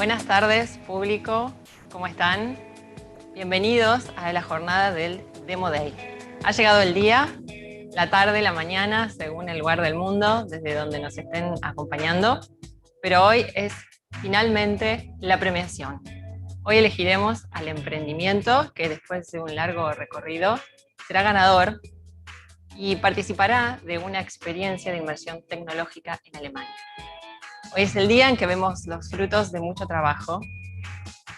Buenas tardes, público. ¿Cómo están? Bienvenidos a la jornada del Demo Day. Ha llegado el día, la tarde, la mañana, según el lugar del mundo, desde donde nos estén acompañando. Pero hoy es finalmente la premiación. Hoy elegiremos al emprendimiento que después de un largo recorrido será ganador y participará de una experiencia de inmersión tecnológica en Alemania. Hoy es el día en que vemos los frutos de mucho trabajo,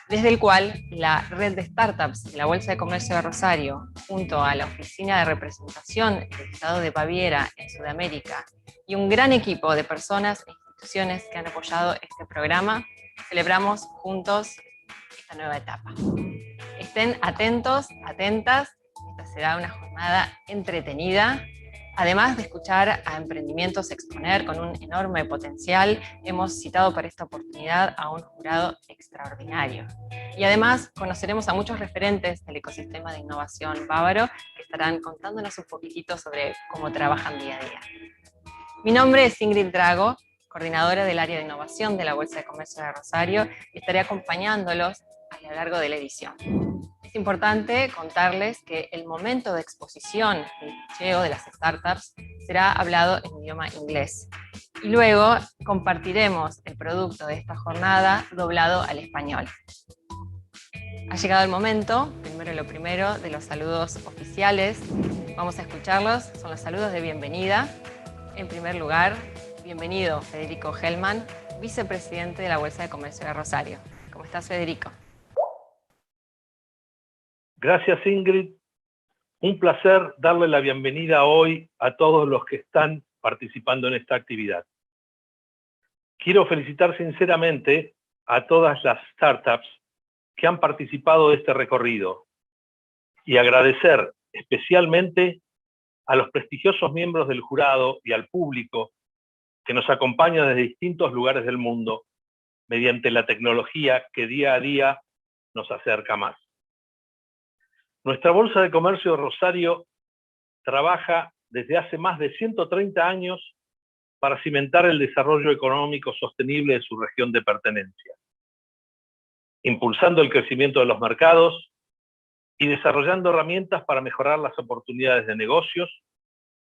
desde el cual la red de startups de la Bolsa de Comercio de Rosario, junto a la Oficina de Representación del Estado de Baviera en Sudamérica y un gran equipo de personas e instituciones que han apoyado este programa, celebramos juntos esta nueva etapa. Estén atentos, atentas, esta será una jornada entretenida. Además de escuchar a emprendimientos exponer con un enorme potencial, hemos citado para esta oportunidad a un jurado extraordinario. Y además conoceremos a muchos referentes del ecosistema de innovación bávaro que estarán contándonos un poquitito sobre cómo trabajan día a día. Mi nombre es Ingrid Drago, coordinadora del área de innovación de la Bolsa de Comercio de Rosario, y estaré acompañándolos a lo largo de la edición. Es importante contarles que el momento de exposición del pitcheo de las startups será hablado en idioma inglés. Y luego compartiremos el producto de esta jornada doblado al español. Ha llegado el momento, lo primero, de los saludos oficiales. Vamos a escucharlos, son los saludos de bienvenida. En primer lugar, bienvenido Federico Hellman, vicepresidente de la Bolsa de Comercio de Rosario. ¿Cómo estás, Federico? Gracias, Ingrid. Un placer darle la bienvenida hoy a todos los que están participando en esta actividad. Quiero felicitar sinceramente a todas las startups que han participado de este recorrido y agradecer especialmente a los prestigiosos miembros del jurado y al público que nos acompaña desde distintos lugares del mundo mediante la tecnología que día a día nos acerca más. Nuestra Bolsa de Comercio de Rosario trabaja desde hace más de 130 años para cimentar el desarrollo económico sostenible de su región de pertenencia, impulsando el crecimiento de los mercados y desarrollando herramientas para mejorar las oportunidades de negocios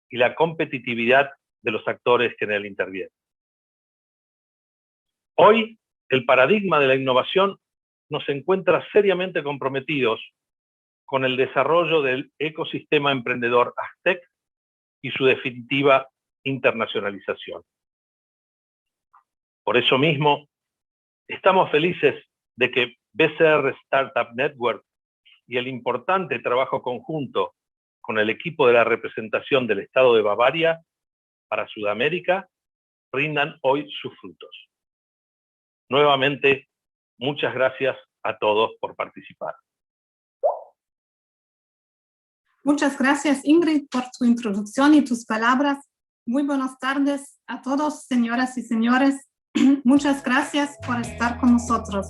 y la competitividad de los actores que en él intervienen. Hoy, el paradigma de la innovación nos encuentra seriamente comprometidos con el desarrollo del ecosistema emprendedor Aztec y su definitiva internacionalización. Por eso mismo, estamos felices de que BCR Startup Network y el importante trabajo conjunto con el equipo de la representación del Estado de Bavaria para Sudamérica rindan hoy sus frutos. Nuevamente, muchas gracias a todos por participar. Muchas gracias, Ingrid, por tu introducción y tus palabras. Muy buenas tardes a todos, señoras y señores. Muchas gracias por estar con nosotros.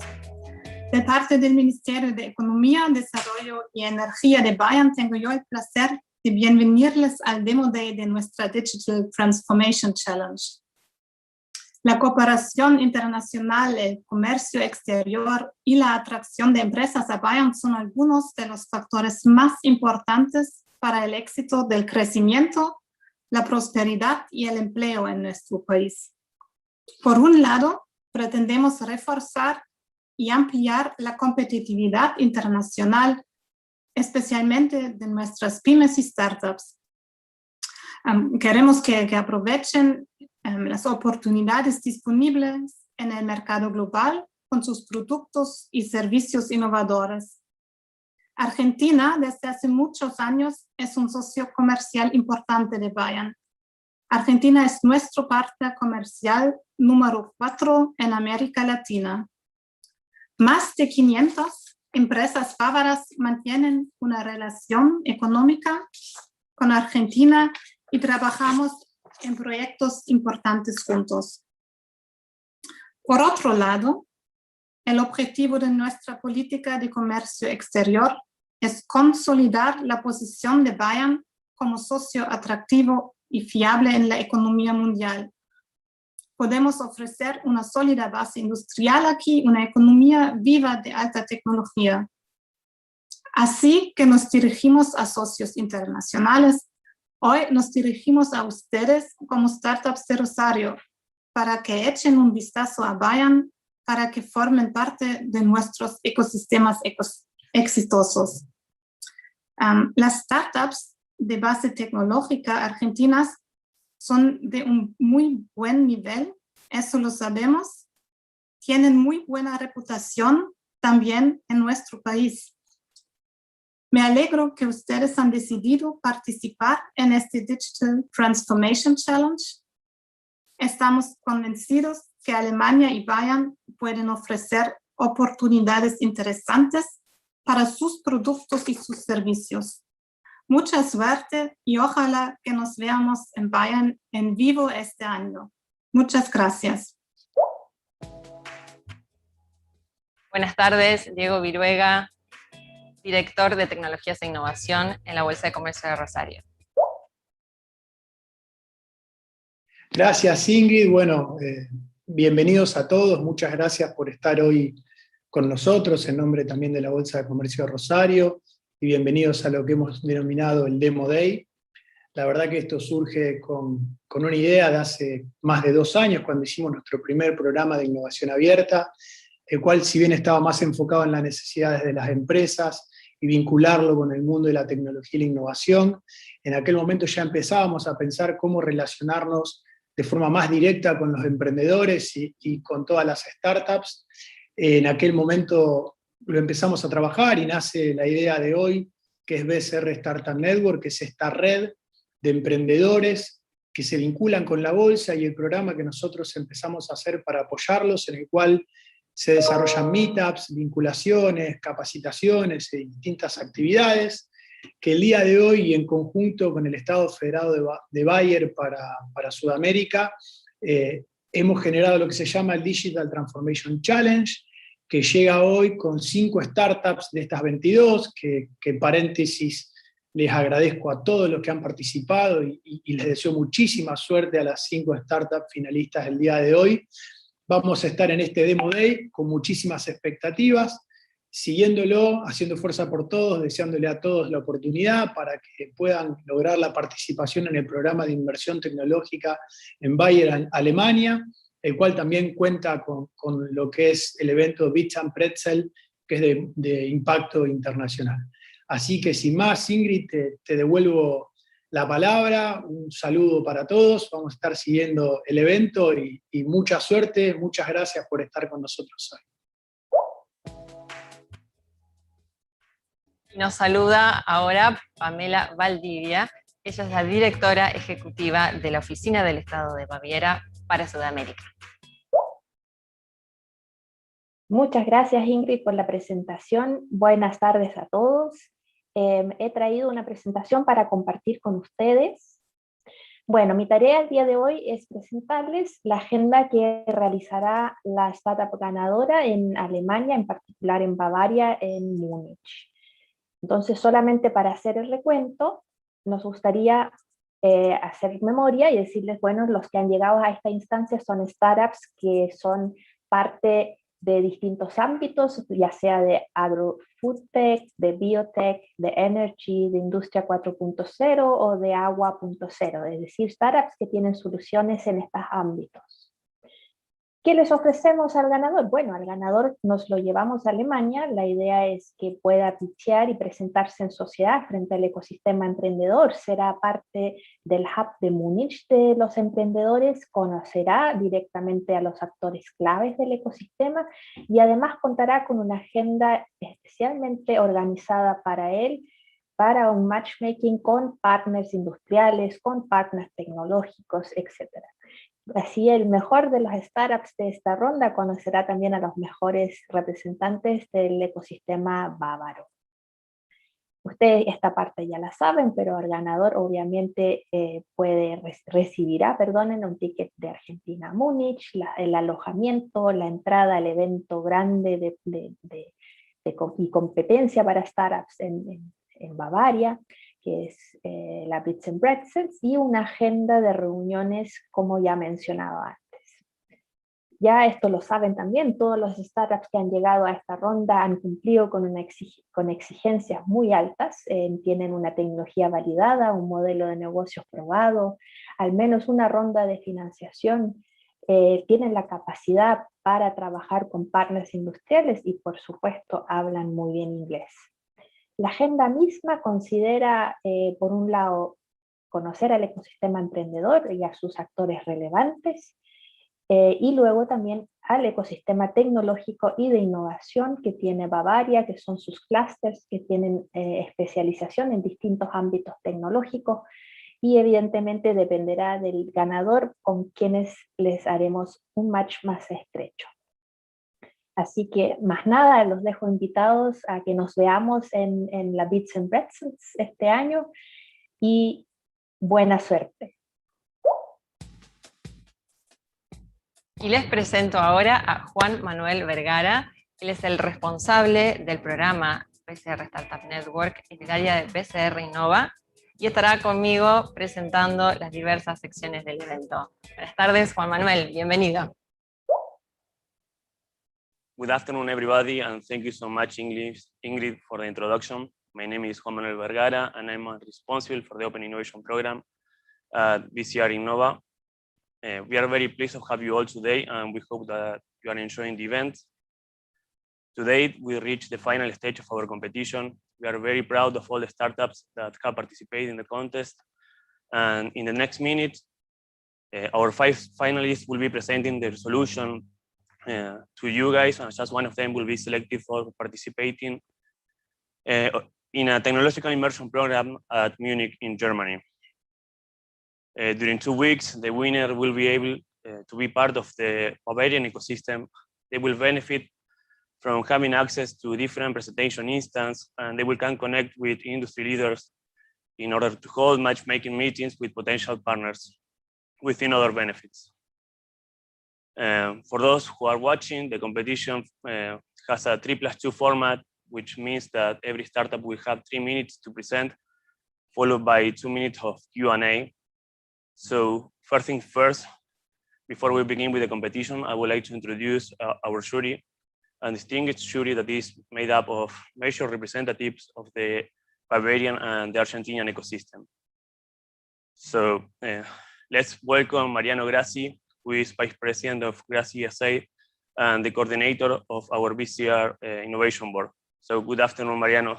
De parte del Ministerio de Economía, Desarrollo y Energía de Bayern, tengo yo el placer de bienvenirles al Demo Day de nuestra Digital Transformation Challenge. La cooperación internacional, el comercio exterior y la atracción de empresas a Bayern son algunos de los factores más importantes para el éxito del crecimiento, la prosperidad y el empleo en nuestro país. Por un lado, pretendemos reforzar y ampliar la competitividad internacional, especialmente de nuestras pymes y startups. Queremos que aprovechen las oportunidades disponibles en el mercado global con sus productos y servicios innovadores. Argentina, desde hace muchos años, es un socio comercial importante de Bayern. Argentina es nuestro partner comercial número 4 en América Latina. Más de 500 empresas bávaras mantienen una relación económica con Argentina y trabajamos en proyectos importantes juntos. Por otro lado, el objetivo de nuestra política de comercio exterior es consolidar la posición de Bayern como socio atractivo y fiable en la economía mundial. podemos ofrecer una sólida base industrial aquí, una economía viva de alta tecnología. Así que nos dirigimos a socios internacionales. Hoy nos dirigimos a ustedes como startups de Rosario para que echen un vistazo a Bayern, para que formen parte de nuestros ecosistemas exitosos. Las startups de base tecnológica argentinas son de un muy buen nivel, eso lo sabemos. Tienen muy buena reputación también en nuestro país. Me alegro que ustedes han decidido participar en este Digital Transformation Challenge. Estamos convencidos que Alemania y Bayern pueden ofrecer oportunidades interesantes para sus productos y sus servicios. Mucha suerte y ojalá que nos veamos en Bayern en vivo este año. Muchas gracias. Buenas tardes, Diego Viruega, director de Tecnologías e Innovación en la Bolsa de Comercio de Rosario. Gracias, Ingrid. Bueno, bienvenidos a todos. Muchas gracias por estar hoy con nosotros, en nombre también de la Bolsa de Comercio de Rosario, y bienvenidos a lo que hemos denominado el Demo Day. La verdad que esto surge con una idea de hace más de 2 años, cuando hicimos nuestro primer programa de innovación abierta, el cual, si bien estaba más enfocado en las necesidades de las empresas y vincularlo con el mundo de la tecnología y la innovación, en aquel momento ya empezábamos a pensar cómo relacionarnos de forma más directa con los emprendedores y con todas las startups. En aquel momento lo empezamos a trabajar y nace la idea de hoy, que es BCR Startup Network, que es esta red de emprendedores que se vinculan con la bolsa, y el programa que nosotros empezamos a hacer para apoyarlos, en el cual se desarrollan meetups, vinculaciones, capacitaciones y distintas actividades, que el día de hoy, en conjunto con el Estado Federado de Bayern para Sudamérica, hemos generado lo que se llama el Digital Transformation Challenge, que llega hoy con 5 startups de estas 22, que en paréntesis les agradezco a todos los que han participado y les deseo muchísima suerte a las 5 startups finalistas del día de hoy. Vamos a estar en este Demo Day con muchísimas expectativas, siguiéndolo, haciendo fuerza por todos, deseándole a todos la oportunidad para que puedan lograr la participación en el programa de inversión tecnológica en Bayern, Alemania, el cual también cuenta con lo que es el evento Bits and Pretzel, que es de impacto internacional. Así que sin más, Ingrid, te devuelvo la palabra, un saludo para todos, vamos a estar siguiendo el evento y mucha suerte, muchas gracias por estar con nosotros hoy. Nos saluda ahora Pamela Valdivia, ella es la directora ejecutiva de la Oficina del Estado de Baviera para Sudamérica. Muchas gracias, Ingrid, por la presentación. Buenas tardes a todos. He traído una presentación para compartir con ustedes. Bueno, mi tarea el día de hoy es presentarles la agenda que realizará la startup ganadora en Alemania, en particular en Bavaria, en Múnich. Entonces, solamente para hacer el recuento, nos gustaría hacer memoria y decirles, bueno, los que han llegado a esta instancia son startups que son parte de distintos ámbitos, ya sea de agro-foodtech, de biotech, de energy, de industria 4.0 o de agua.0, es decir, startups que tienen soluciones en estos ámbitos. ¿Qué les ofrecemos al ganador? Bueno, al ganador nos lo llevamos a Alemania. La idea es que pueda pitchear y presentarse en sociedad frente al ecosistema emprendedor. Será parte del hub de Múnich de los emprendedores, conocerá directamente a los actores claves del ecosistema y además contará con una agenda especialmente organizada para él, para un matchmaking con partners industriales, con partners tecnológicos, etc. Así el mejor de los startups de esta ronda conocerá también a los mejores representantes del ecosistema bávaro. Ustedes esta parte ya la saben, pero el ganador obviamente recibirá un ticket de Argentina a Múnich, el alojamiento, la entrada al evento grande y competencia para startups en Bavaria, que es la Bits and Pretzels, y una agenda de reuniones como ya mencionaba antes. Ya esto lo saben también, todos los startups que han llegado a esta ronda han cumplido con exigencias muy altas, tienen una tecnología validada, un modelo de negocios probado, al menos una ronda de financiación, tienen la capacidad para trabajar con partners industriales y por supuesto hablan muy bien inglés. La agenda misma considera, por un lado, conocer al ecosistema emprendedor y a sus actores relevantes, y luego también al ecosistema tecnológico y de innovación que tiene Bavaria, que son sus clústeres que tienen especialización en distintos ámbitos tecnológicos, y evidentemente dependerá del ganador con quienes les haremos un match más estrecho. Así que más nada, los dejo invitados a que nos veamos en la Bits and Pretzels este año y buena suerte. Y les presento ahora a Juan Manuel Vergara. Él es el responsable del programa PCR Startup Network en el área de PCR Innova y estará conmigo presentando las diversas secciones del evento. Buenas tardes, Juan Manuel, bienvenido. Good afternoon, everybody, and thank you so much, Ingrid, for the introduction. My name is Juan Manuel Vergara, and I'm responsible for the Open Innovation Program at BCR Innova. We are very pleased to have you all today, and we hope that you are enjoying the event. Today, we reached the final stage of our competition. We are very proud of all the startups that have participated in the contest. And in the next minute, our 5 finalists will be presenting their solution to you guys, and just one of them will be selected for participating in a technological immersion program at Munich in Germany. During 2 weeks, the winner will be able to be part of the Bavarian ecosystem. They will benefit from having access to different presentation instances, and they will can connect with industry leaders in order to hold matchmaking meetings with potential partners within other benefits. For those who are watching, the competition has a 3+2 format, which means that every startup will have 3 minutes to present, followed by 2 minutes of Q&A. So first thing first, before we begin with the competition, I would like to introduce our jury, a distinguished jury that is made up of major representatives of the Bavarian and the Argentinian ecosystem. So let's welcome Mariano Grassi, who is Vice President of Grassi SA and the coordinator of our BCR Innovation Board. So good afternoon, Mariano.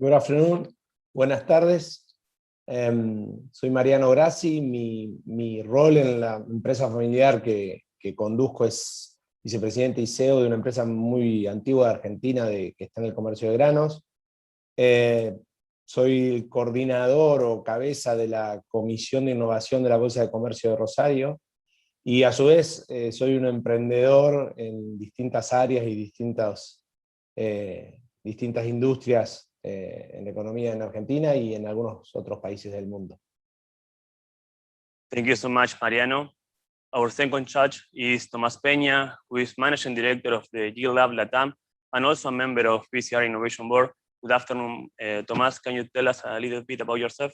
Good afternoon, buenas tardes. Soy Mariano Grassi, mi rol en la empresa familiar que conduzco es vicepresidente y CEO de una empresa muy antigua de Argentina que está en el comercio de granos. Soy el coordinador o cabeza de la Comisión de Innovación de la Bolsa de Comercio de Rosario, y a su vez soy un emprendedor en distintas áreas y distintas industrias en la economía en Argentina y en algunos otros países del mundo. Thank you so much, Mariano. Our second judge is Tomás Peña, who is Managing Director of the Yield Lab Latam and also a member of BCR Innovation Board. Good afternoon, Tomás. Can you tell us a little bit about yourself?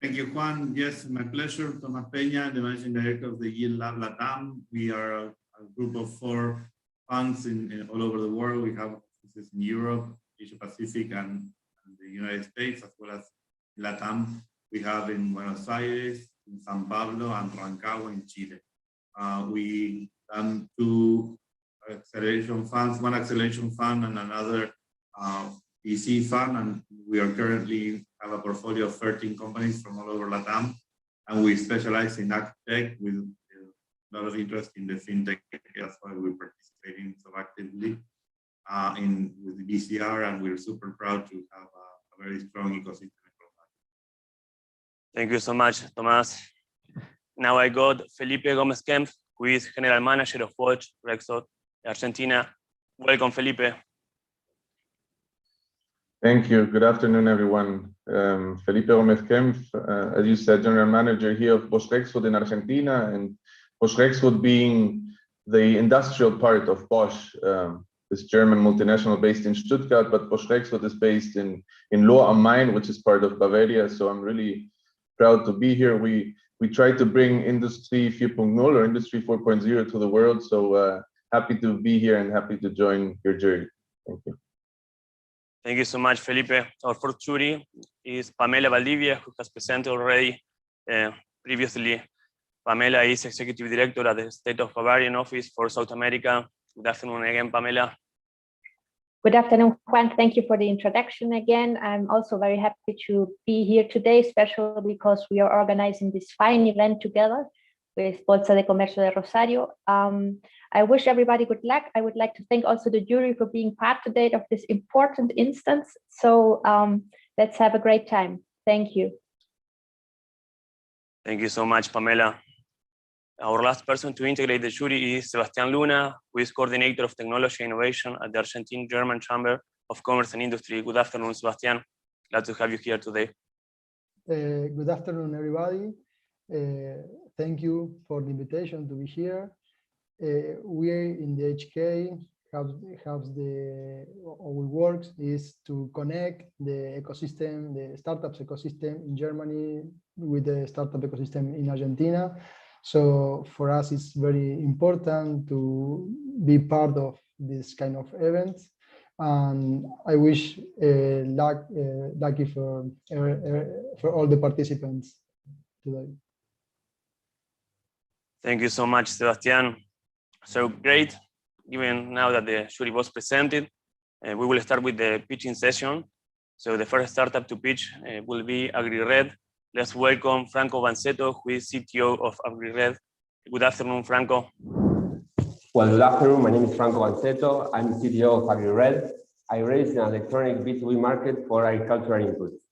Thank you, Juan. Yes, my pleasure. Tomás Peña, the Managing Director of the Yield Lab Latam. We are a group of 4 funds all over the world. We have offices in Europe, Asia Pacific, and the United States, as well as Latam. We have in Buenos Aires, in San Pablo, and Rancagua in Chile. We done 2 acceleration funds, one acceleration fund and another VC fund, and we are currently have a portfolio of 13 companies from all over Latam, and we specialize in agtech with a lot of interest in the fintech. That's why we're participating so actively with the BCR, and we're super proud to have a very strong ecosystem. Thank you so much, Tomás. Now I got Felipe Gómez Kempf, who is General Manager of Bosch Rexroth Argentina. Welcome, Felipe. Thank you. Good afternoon, everyone. Felipe Gómez Kempf, as you said, General Manager here of Bosch Rexroth in Argentina, and Bosch Rexroth being the industrial part of Bosch, this German multinational based in Stuttgart, but Bosch Rexroth is based in Lohr am Main, which is part of Bavaria. So I'm really proud to be here. We we try to bring Industry 4.0 or Industry 4.0 to the world. So happy to be here and happy to join your journey. Thank you. Thank you so much, Felipe. Our first jury is Pamela Valdivia, who has presented already previously. Pamela is Executive Director at the State of Bavarian Office for South America. Good afternoon again, Pamela. Good afternoon, Juan. Thank you for the introduction again. I'm also very happy to be here today, especially because we are organizing this fine event together with Bolsa de Comercio de Rosario. I wish everybody good luck. I would like to thank also the jury for being part today of this important instance. So let's have a great time. Thank you. Thank you so much, Pamela. Our last person to integrate the jury is Sebastián Luna, who is Coordinator of Technology and Innovation at the Argentine-German Chamber of Commerce and Industry. Good afternoon, Sebastián. Glad to have you here today. Good afternoon, everybody. Thank you for the invitation to be here. We in the HK we work is to connect the ecosystem, the startups ecosystem in Germany with the startup ecosystem in Argentina. So for us, it's very important to be part of this kind of events. And I wish lucky for all the participants today. Thank you so much, Sebastián. So great, given now that the jury was presented, we will start with the pitching session. So the first startup to pitch will be AgriRed. Let's welcome Franco Vanzeto, who is CTO of AgriRed. Good afternoon, Franco. Well, good afternoon. My name is Franco Vanzeto. I'm CTO of AgriRed. AgriRed is an electronic B2B market for agricultural inputs.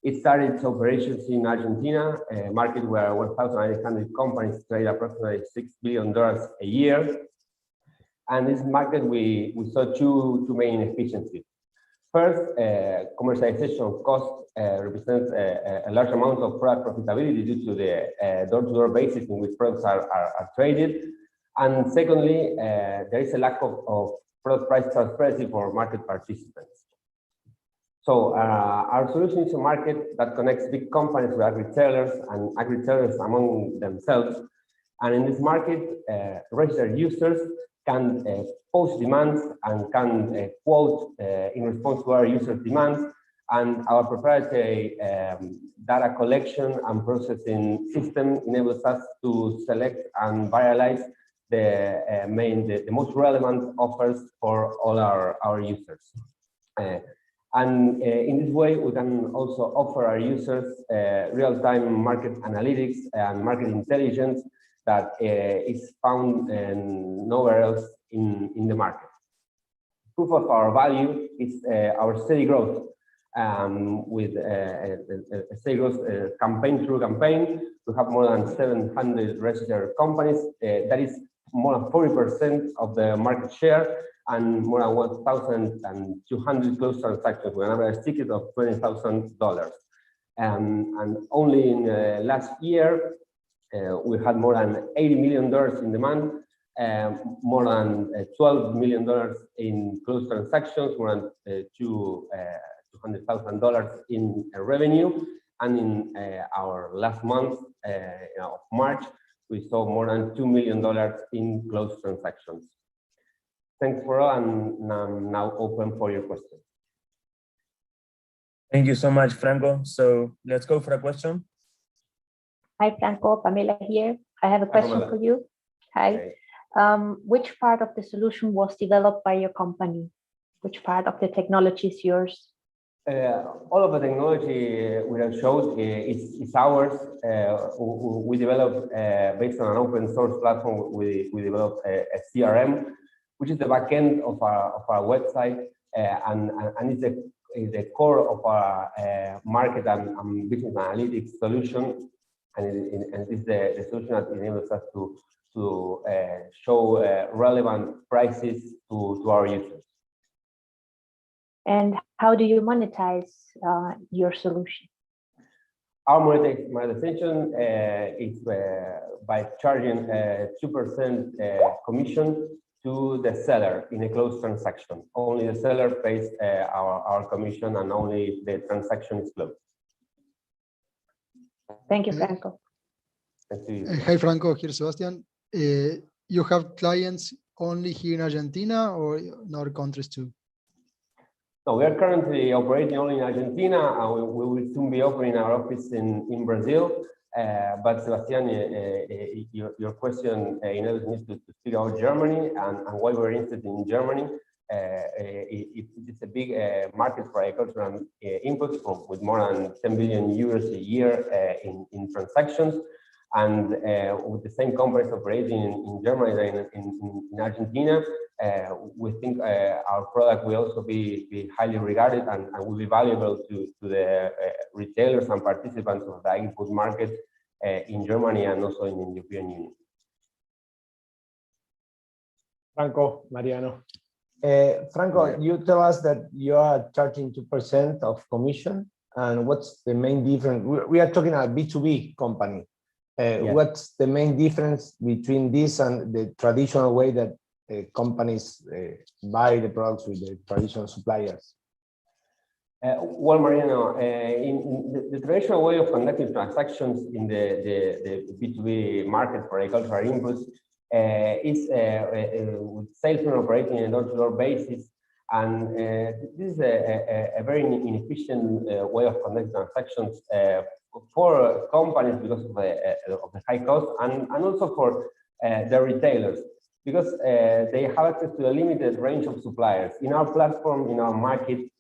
It started its operations in Argentina, a market where 1,800 companies trade approximately $6 billion a year. And in this market, we saw two main efficiencies. First, commercialization cost represents a large amount of product profitability due to the door-to-door basis in which products are traded. And secondly, there is a lack of product price transparency for market participants. So our solution is a market that connects big companies with agri-retailers and agri-retailers among themselves. And in this market, registered users can post demands and can quote in response to our users' demands. And our proprietary data collection and processing system enables us to select and viralize the most relevant offers for all our users. And in this way, we can also offer our users real-time market analytics and market intelligence that is found nowhere else in the market. Proof of our value is our steady growth. With a steady growth campaign through campaign, we have more than 700 registered companies. That is more than 40% of the market share, and more than 1,200 closed transactions with an average ticket of $20,000. And only in last year, we had more than $80 million in demand, more than $12 million in closed transactions, more than $200,000 in revenue. And in our last month of March, we saw more than $2 million in closed transactions. Thanks for all, and I'm now open for your questions. Thank you so much, Franco. So let's go for a question. Hi, Franco. Pamela here. I have a question for you. Hi. Okay. Which part of the solution was developed by your company? Which part of the technology is yours? All of the technology we have showed is ours. We developed based on an open source platform. We developed a CRM, which is the backend of our website, and is the core of our market and business analytics solution, and it is the solution that enables us to show relevant prices to our users. And how do you monetize your solution? Our monetization is by charging 2% commission to the seller in a closed transaction. Only the seller pays our commission, and only if the transaction is closed. Thank you, Franco. Hi, Franco. Here, Sebastian. You have clients only here in Argentina or in other countries too? So we are currently operating only in Argentina, and we will soon be opening our office in Brazil. But Sebastian, your question enables me to speak about Germany and why we're interested in Germany. It's a big market for agricultural inputs with more than 10 billion euros a year in transactions. And with the same companies operating in Germany than in Argentina, we think our product will also be highly regarded and will be valuable to the retailers and participants of the input market in Germany and also in the European Union. Franco, Mariano. Franco, you tell us that you are charging 2% of commission, and what's the main difference? We are talking about B2B company. Yes. What's the main difference between this and the traditional way that companies buy the products with the traditional suppliers? Well, Mariano, in the traditional way of conducting transactions in the B2B market for agricultural inputs is with salesmen operating on a door-to-door basis, and this is a very inefficient way of conducting transactions for companies because of the high cost, and also for the retailers, because they have access to a limited range of suppliers. In our platform, in our market,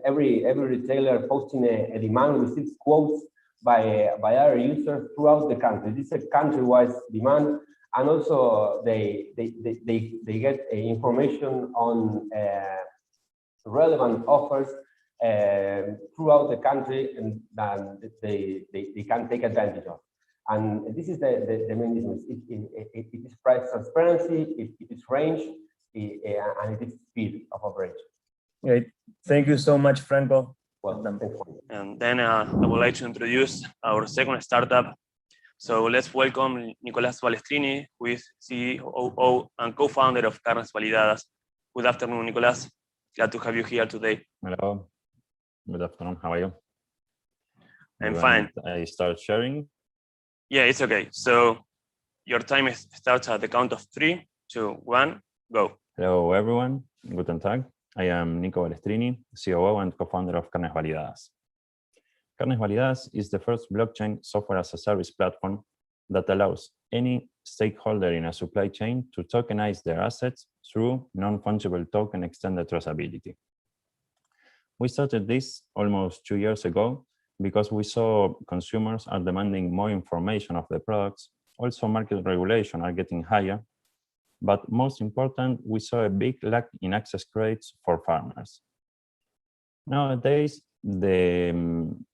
every retailer posting a demand receives quotes by other users throughout the country. This is a country-wide demand, and also they get information on relevant offers throughout the country, and that they can take advantage of. And this is the main difference. It is price transparency, it is range, and it is speed of operation. Great. Thank you so much, Franco. Welcome. And then I would like to introduce our second startup. So let's welcome Nicolás Balestrini, who is CEO and co-founder of Carnes Validadas. Good afternoon, Nicolás. Glad to have you here today. Hello. Good afternoon. How are you? I'm fine. I start sharing. Yeah, it's okay. So your time starts at the count of 3, 2, 1, go. Hello, everyone. Guten Tag. I am Nico Balestrini, COO and co-founder of Carnes Validadas. Carnes Validadas is the first blockchain software as a service platform that allows any stakeholder in a supply chain to tokenize their assets through non-fungible token extended traceability. We started this almost 2 years ago because we saw consumers are demanding more information of the products. Also, market regulation are getting higher. But most important, we saw a big lack in access credits for farmers. Nowadays, the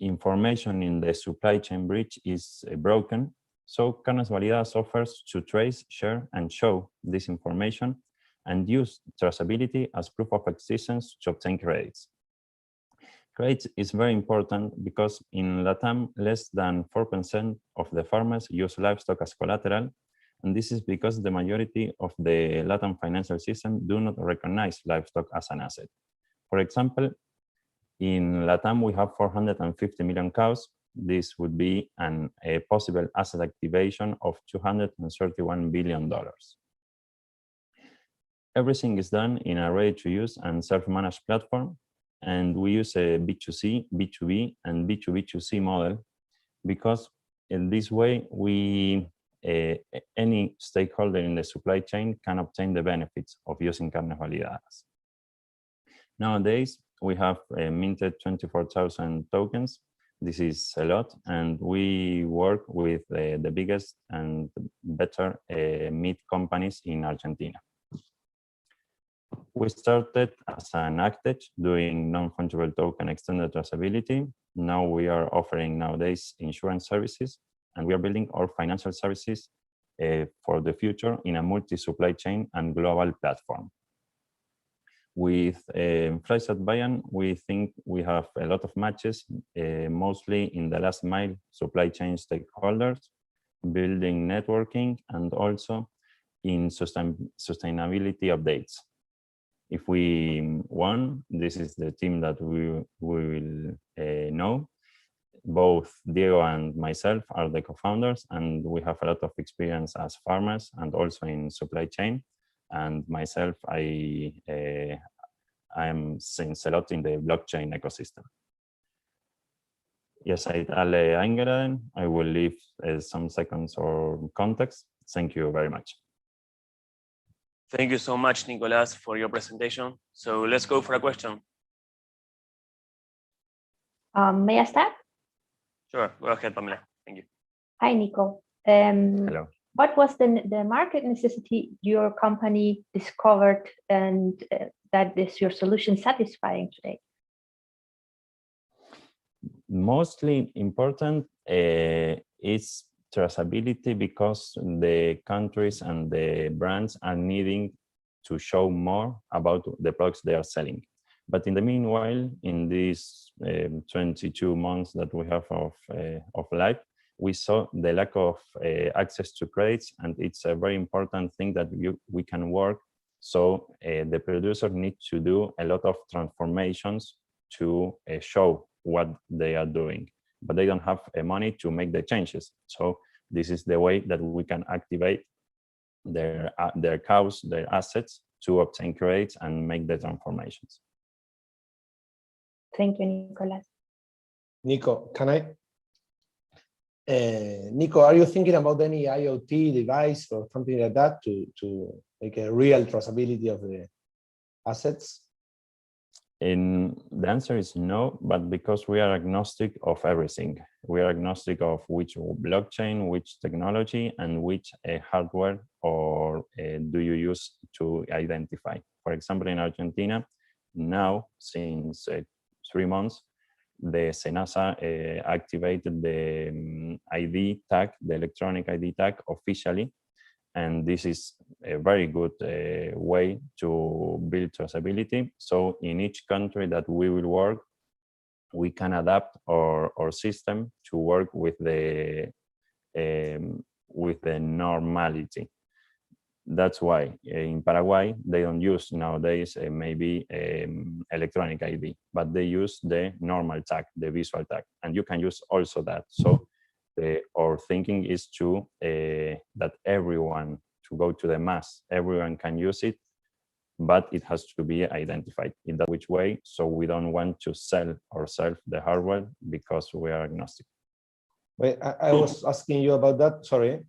information in the supply chain bridge is broken. So Carnes Validadas offers to trace, share, and show this information and use traceability as proof of existence to obtain credits. Credits is very important because in LATAM, less than 4% of the farmers use livestock as collateral. And this is because the majority of the LATAM financial system do not recognize livestock as an asset. For example, in LATAM, we have 450 million cows. This would be a possible asset activation of $231 billion. Everything is done in a ready-to-use and self-managed platform, and we use a B2C, B2B, and B2B2C model because in this way, any stakeholder in the supply chain can obtain the benefits of using Carnes Validadas. Nowadays, we have minted 24,000 tokens. This is a lot, and we work with the biggest and better meat companies in Argentina. We started as an AgTech doing non-fungible token extended traceability. Now we are offering nowadays insurance services, and we are building our financial services for the future in a multi-supply chain and global platform. With Fleischer Bayern, we think we have a lot of matches, mostly in the last mile supply chain stakeholders, building networking, and also in sustainability updates. If we won, this is the team that we will know. both Diego and myself are the co-founders, and we have a lot of experience as farmers and also in supply chain. And myself, I am since a lot in the blockchain ecosystem. Yes, alle eingeladen. I will leave some seconds or context. Thank you very much. Thank you so much, Nicolas, for your presentation. So let's go for a question. May I start? Sure, go ahead, Pamela. Thank you. Hi, Nico. Hello. What was the market necessity your company discovered and that is your solution satisfying today? Mostly important is traceability, because the countries and the brands are needing to show more about the products they are selling. But in the meanwhile, in these 22 months that we have of life, we saw the lack of access to credits, and it's a very important thing that we can work. So the producer needs to do a lot of transformations to show what they are doing, but they don't have money to make the changes. So this is the way that we can activate their cows, their assets, to obtain credits and make the transformations. Thank you, Nicolas. Nico, can I? Nico, are you thinking about any IoT device or something like that to make a real traceability of the assets? And the answer is no, but because we are agnostic of everything. We are agnostic of which blockchain, which technology, and which hardware or do you use to identify. For example, in Argentina, now since 3 months, the SENASA activated the ID tag, the electronic ID tag officially. And this is a very good way to build traceability. So in each country that we will work, we can adapt our system to work with the normality. That's why in Paraguay, they don't use nowadays maybe electronic ID, but they use the normal tag, the visual tag, and you can use also that. So our thinking is to that everyone, to go to the mass, everyone can use it, but it has to be identified in that which way. So we don't want to sell ourselves the hardware because we are agnostic. Wait, I was asking you about that, sorry,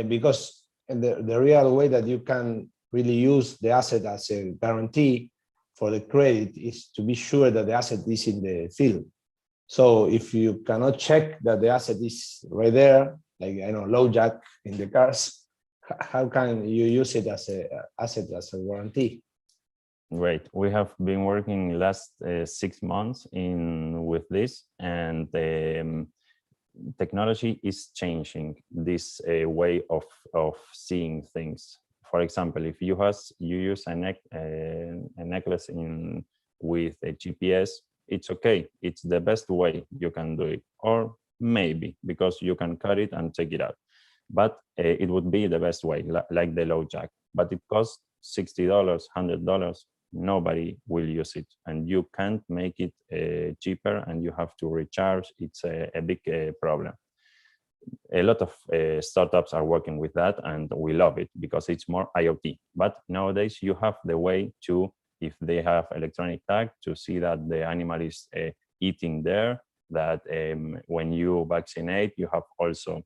because the real way that you can really use the asset as a guarantee for the credit is to be sure that the asset is in the field. So if you cannot check that the asset is right there, like I know low jack in the cars, how can you use it as a asset, as a guarantee? Great. We have been working last 6 months with this, and technology is changing this way of seeing things. For example, if you use a necklace with a GPS, it's okay. It's the best way you can do it. Or maybe because you can cut it and take it out. But it would be the best way, like the low jack. But it costs $60, $100. Nobody will use it, and you can't make it cheaper, and you have to recharge. It's a big problem. A lot of startups are working with that, and we love it because it's more IoT. But nowadays you have the way to, if they have electronic tag, to see that the animal is eating there, that when you vaccinate, you have also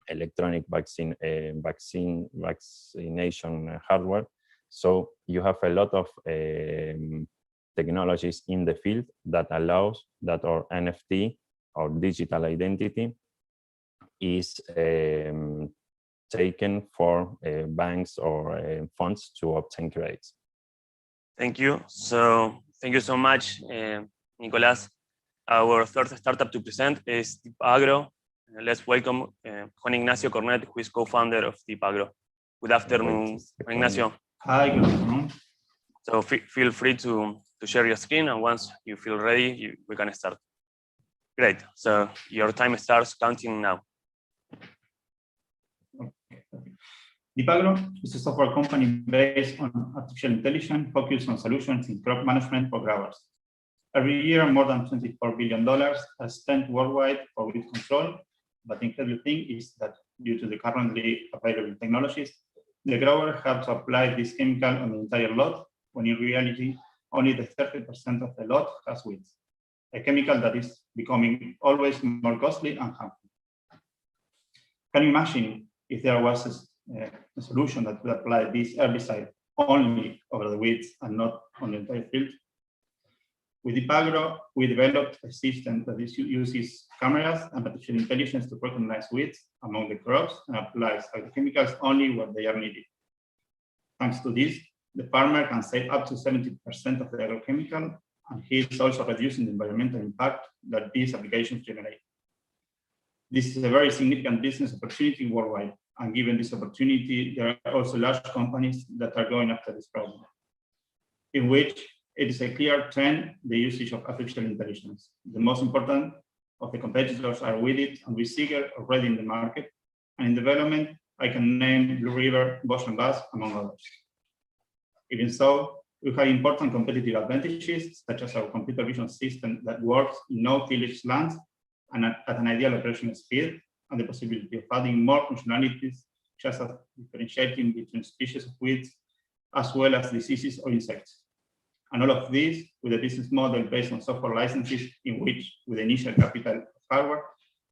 electronic vaccination hardware. So you have a lot of technologies in the field that allows that our NFT, or digital identity, is taken for banks or funds to obtain credits. Thank you. So thank you so much, Nicolas. Our third startup to present is TipAgro. Let's welcome Juan Ignacio Cornet, who is co-founder of TipAgro. Good afternoon, Juan Ignacio. Hi, good afternoon. So feel free to share your screen, and once you feel ready, we can start. Great. So your time starts counting now. TipAgro is a software company based on artificial intelligence focused on solutions in crop management for growers. Every year, more than $24 billion are spent worldwide for weed control. But the incredible thing is that due to the currently available technologies, the grower have to apply this chemical on the entire lot, when in reality, only the 30% of the lot has weeds, a chemical that is becoming always more costly and harmful. Can you imagine if there was a solution that would apply this herbicide only over the weeds and not on the entire field? With Ipagro, we developed a system that uses cameras and artificial intelligence to recognize weeds among the crops and applies agrochemicals only where they are needed. Thanks to this, the farmer can save up to 70% of the agrochemical, and he is also reducing the environmental impact that these applications generate. This is a very significant business opportunity worldwide, and given this opportunity, there are also large companies that are going after this problem, in which it is a clear trend, the usage of artificial intelligence. The most important of the competitors are with it, and we see it already in the market. And in development, I can name Blue River, Bosch and Bass, among others. Even so, we have important competitive advantages, such as our computer vision system that works in no tillage lands and at an ideal operational speed, and the possibility of adding more functionalities, such as differentiating between species of weeds, as well as diseases or insects. And all of this with a business model based on software licenses, in which, with the initial capital of hardware,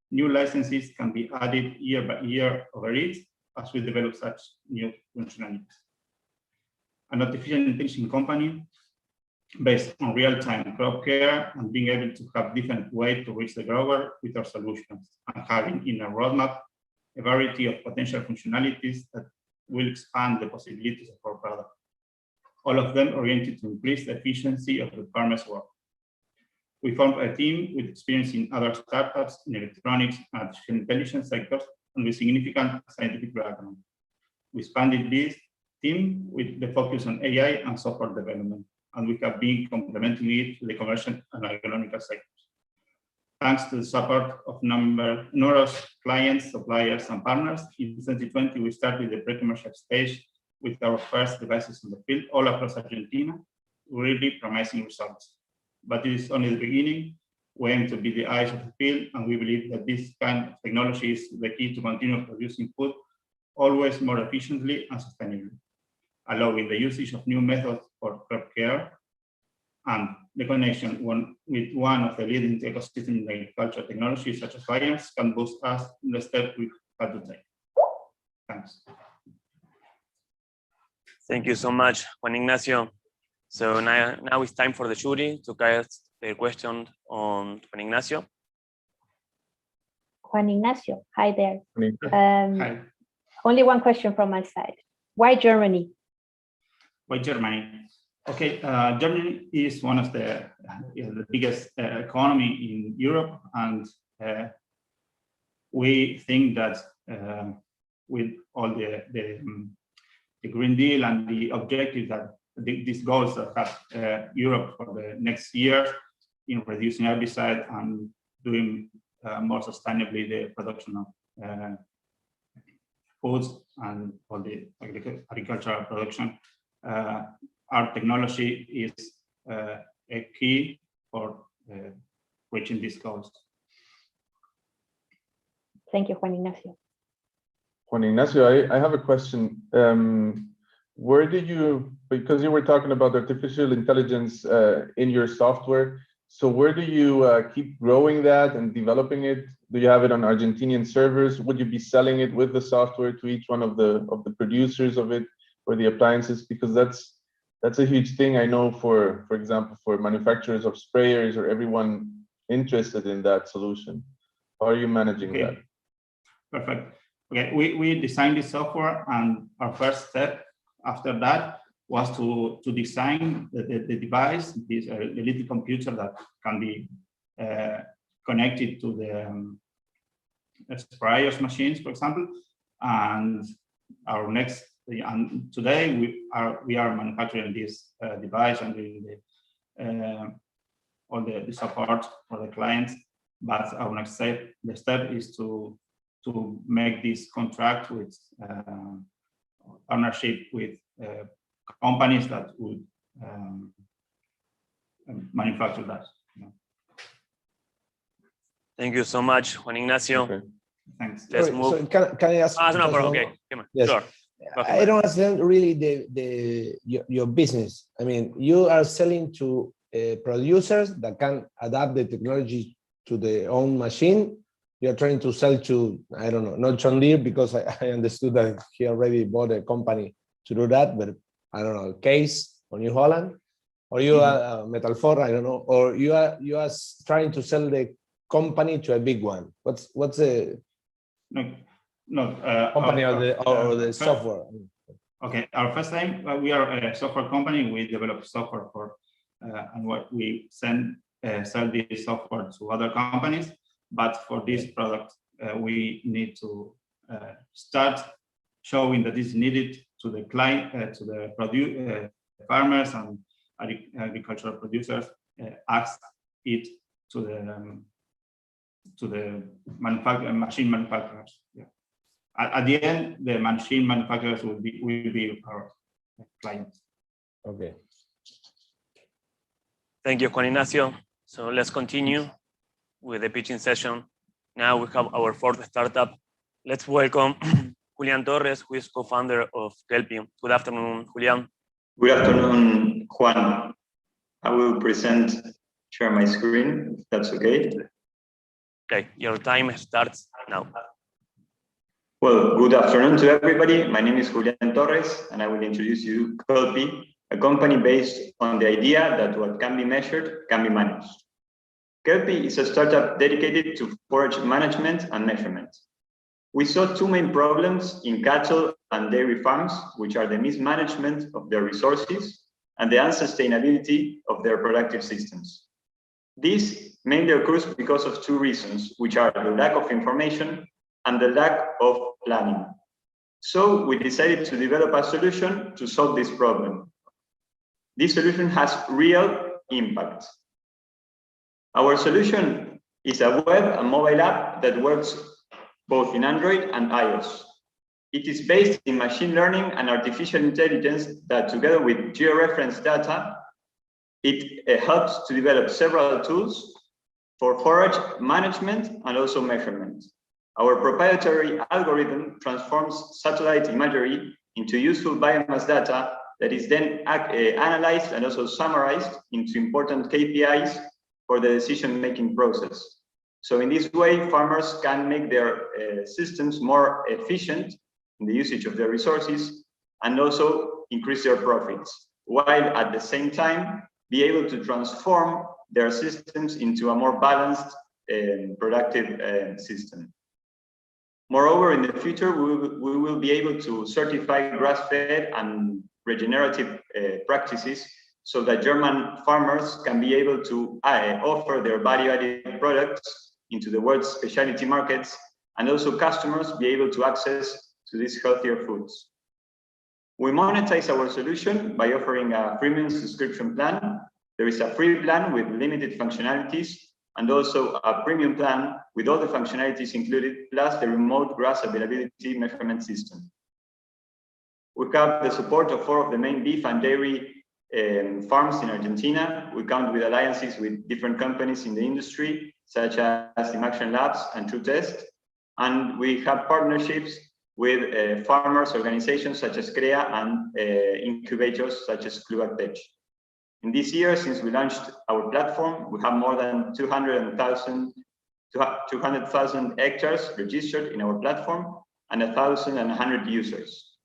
new licenses can be added year by year over it as we develop such new functionalities. An artificial intelligence company based on real-time crop care and being able to have different ways to reach the grower with our solutions, and having in our roadmap a variety of potential functionalities that will expand the possibilities of our product. All of them oriented to increase the efficiency of the farmer's work. We formed a team with experience in other startups in electronics and artificial intelligence sectors, and with significant scientific background. We expanded this team with the focus on AI and software development, and we have been complementing it to the commercial and agronomical sectors. Thanks to the support of numerous clients, suppliers, and partners, in 2020 we started the pre-commercial stage with our first devices in the field all across Argentina, really promising results. But it is only the beginning. We aim to be the eyes of the field, and we believe that this kind of technology is the key to continue producing food always more efficiently and sustainably, allowing the usage of new methods for crop care, and the connection with one of the leading ecosystem in agriculture technologies such as science can boost us in the step we have to take. Thanks. Thank you so much, Juan Ignacio. So now it's time for the jury to cast their question on Juan Ignacio. Juan Ignacio, hi there. Hi. Only one question from my side. Why Germany? Why Germany? Okay, Germany is one of the biggest economy in Europe, and we think that with all the Green Deal and the objective that these goals that have Europe for the next year in reducing herbicide and doing more sustainably the production of foods and all the agricultural production, our technology is a key for reaching these goals. Thank you, Juan Ignacio. Juan Ignacio, I have a question. Where did you, because you were talking about artificial intelligence in your software, so where do you keep growing that and developing it? Do you have it on Argentinian servers? Would you be selling it with the software to each one of the producers of it or the appliances? Because that's a huge thing. I know for example, for manufacturers of sprayers or everyone interested in that solution. How are you managing that? Perfect. Okay, we designed this software, and our first step after that was to design the device, this little computer that can be connected to the sprayers machines, for example. And our next, and today we are manufacturing this device and doing all the support for the clients. But our next step, the step is to make this contract with partnership with companies that would manufacture that. Thank you so much, Juan Ignacio. Okay. Thanks. Let's Sorry, move. so can I ask? No, just one okay. more? Come on. Yes. Sure. I don't understand really your business. I mean, you are selling to producers that can adapt the technology to their own machine. You're trying to sell to, I don't know, not John Deere, because I understood that he already bought a company to do that, but I don't know, Case or New Holland, or you are Metalfor, I don't know, or you are trying to sell the company to a big one. What's the company or the software? Okay, our first time, we are a software company. We develop software for, and what we sell this software to other companies. But for this product, we need to start showing that it's needed to the client, to the farmers and agricultural producers, ask it to the machine manufacturers. Yeah. At the end, the machine manufacturers will be our clients. Okay. Thank you, Juan Ignacio. So let's continue with the pitching session. Now we have our fourth startup. Let's welcome Julian Torres, who is co-founder of Kelpie. Good afternoon, Julian. Good afternoon, Juan. I will share my screen, if that's okay. Okay, your time starts now. Well, good afternoon to everybody. My name is Julian Torres, and I will introduce you to Kelpie, a company based on the idea that what can be measured can be managed. Kelpie is a startup dedicated to forage management and measurement. We saw two main problems in cattle and dairy farms, which are the mismanagement of their resources and the unsustainability of their productive systems. This mainly occurs because of two reasons, which are the lack of information and the lack of planning. So we decided to develop a solution to solve this problem. This solution has real impact. Our solution is a web and mobile app that works both in Android and iOS. It is based in machine learning and artificial intelligence that, together with georeference data, it helps to develop several tools for forage management and also measurement. Our proprietary algorithm transforms satellite imagery into useful biomass data that is then analyzed and also summarized into important KPIs for the decision-making process. So in this way, farmers can make their systems more efficient in the usage of their resources and also increase their profits, while at the same time be able to transform their systems into a more balanced and productive system. Moreover, in the future, we will be able to certify grass-fed and regenerative practices so that German farmers can be able to offer their value-added products into the world's specialty markets, and also customers be able to access to these healthier foods. We monetize our solution by offering a premium subscription plan. There is a free plan with limited functionalities, and also a premium plan with all the functionalities included, plus the remote grass availability measurement system. We have the support of 4 of the main beef and dairy farms in Argentina. We count with alliances with different companies in the industry, such as Imaction Labs and TrueTest. And we have partnerships with farmers organizations such as CREA and incubators such as Clubactech. In this year, since we launched our platform, we have more than 200,000 hectares registered in our platform and 1,100 users.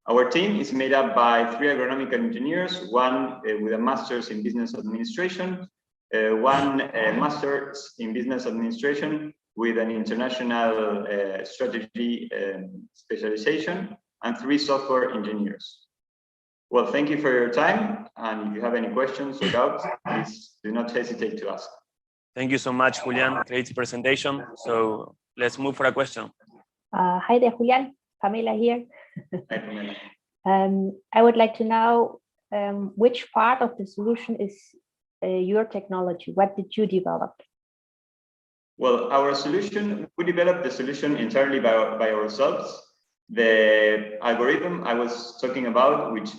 Our team is made up by 3 agronomical engineers, one with a master's in business administration, one master's in business administration with an international strategy specialization, and 3 software engineers. Well, thank you for your time, and if you have any questions or doubts, please do not hesitate to ask. Thank you so much, Julian. Great presentation. So let's move for a question. Hi there, Julian. Pamela here. Hi, Pamela. I would like to know which part of the solution is your technology. What did you develop? Well, our solution, we developed the solution entirely by ourselves. The algorithm I was talking about, which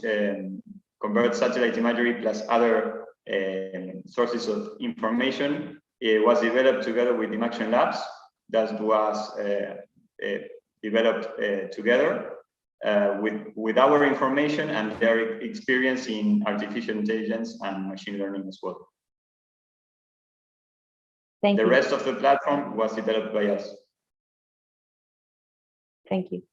converts satellite imagery plus other sources of information. It was developed together with Imaction Labs. That was developed together with our information and their experience in artificial intelligence and machine learning as well. Thank you. The rest of the platform was developed by us. Thank you.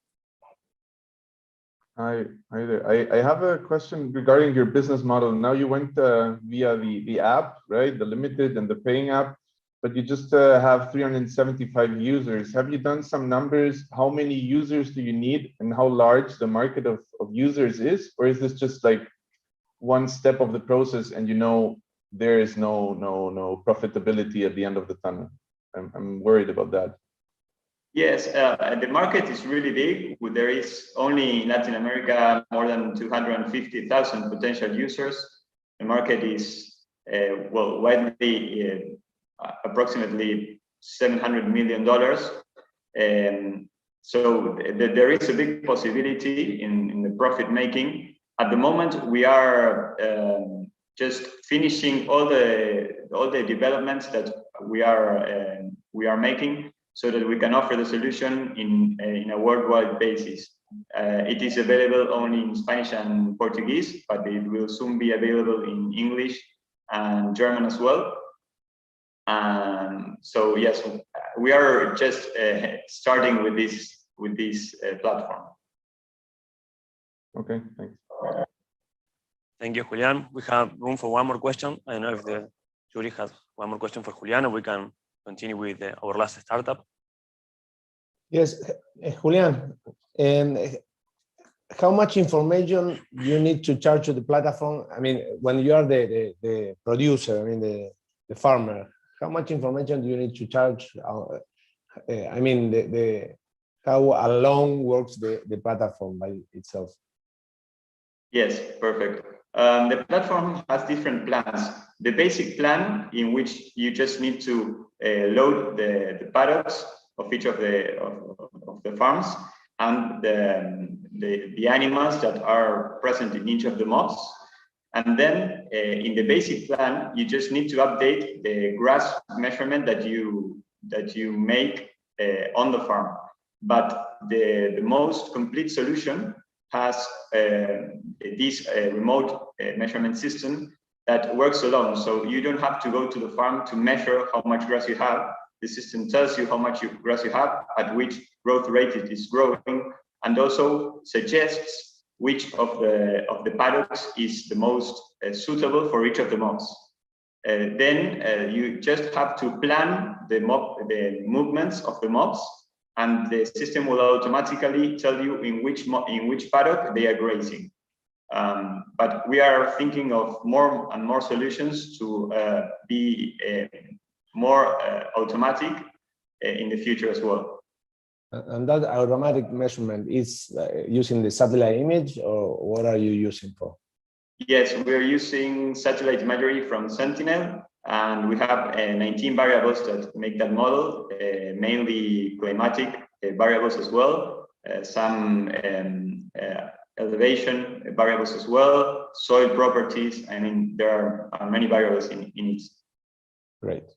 Hi there. I have a question regarding your business model. Now you went via the app, right? The limited and the paying app, but you just have 375 users. Have you done some numbers? How many users do you need and how large the market of users is? Or is this just like one step of the process and you know there is no profitability at the end of the tunnel? I'm worried about that. Yes, the market is really big. There is only in Latin America more than 250,000 potential users. The market is well, widely approximately $700 million. So there is a big possibility in the profit making. At the moment, we are just finishing all the developments that we are making, so that we can offer the solution in a worldwide basis. It is available only in Spanish and Portuguese, but it will soon be available in English and German as well. So yes, we are just starting with this platform. Okay, thanks. Thank you, Julian. We have room for one more question. I don't know if the jury has one more question for Julian, or we can continue with our last startup. Yes, Julian, how much information you need to charge to the platform? I mean, when you are the producer, I mean, the farmer, how much information do you need to charge? I mean, how alone works the platform by itself? Yes, perfect. The platform has different plans. The basic plan, in which you just need to load the paddocks of each of the farms and the animals that are present in each of the mobs. And then in the basic plan, you just need to update the grass measurement that you make on the farm. But the most complete solution has this remote measurement system that works alone. So you don't have to go to the farm to measure how much grass you have. The system tells you how much grass you have, at which growth rate it is growing, and also suggests which of the paddocks is the most suitable for each of the mobs. Then you just have to plan the movements of the mobs, and the system will automatically tell you in which paddock they are grazing. But we are thinking of more and more solutions to be more automatic in the future as well. And that automatic measurement is using the satellite image, or what are you using for? Yes, we're using satellite imagery from Sentinel, and we have 19 variables that make that model, mainly climatic variables as well, some elevation variables as well, soil properties. I mean, there are many variables in it. Great.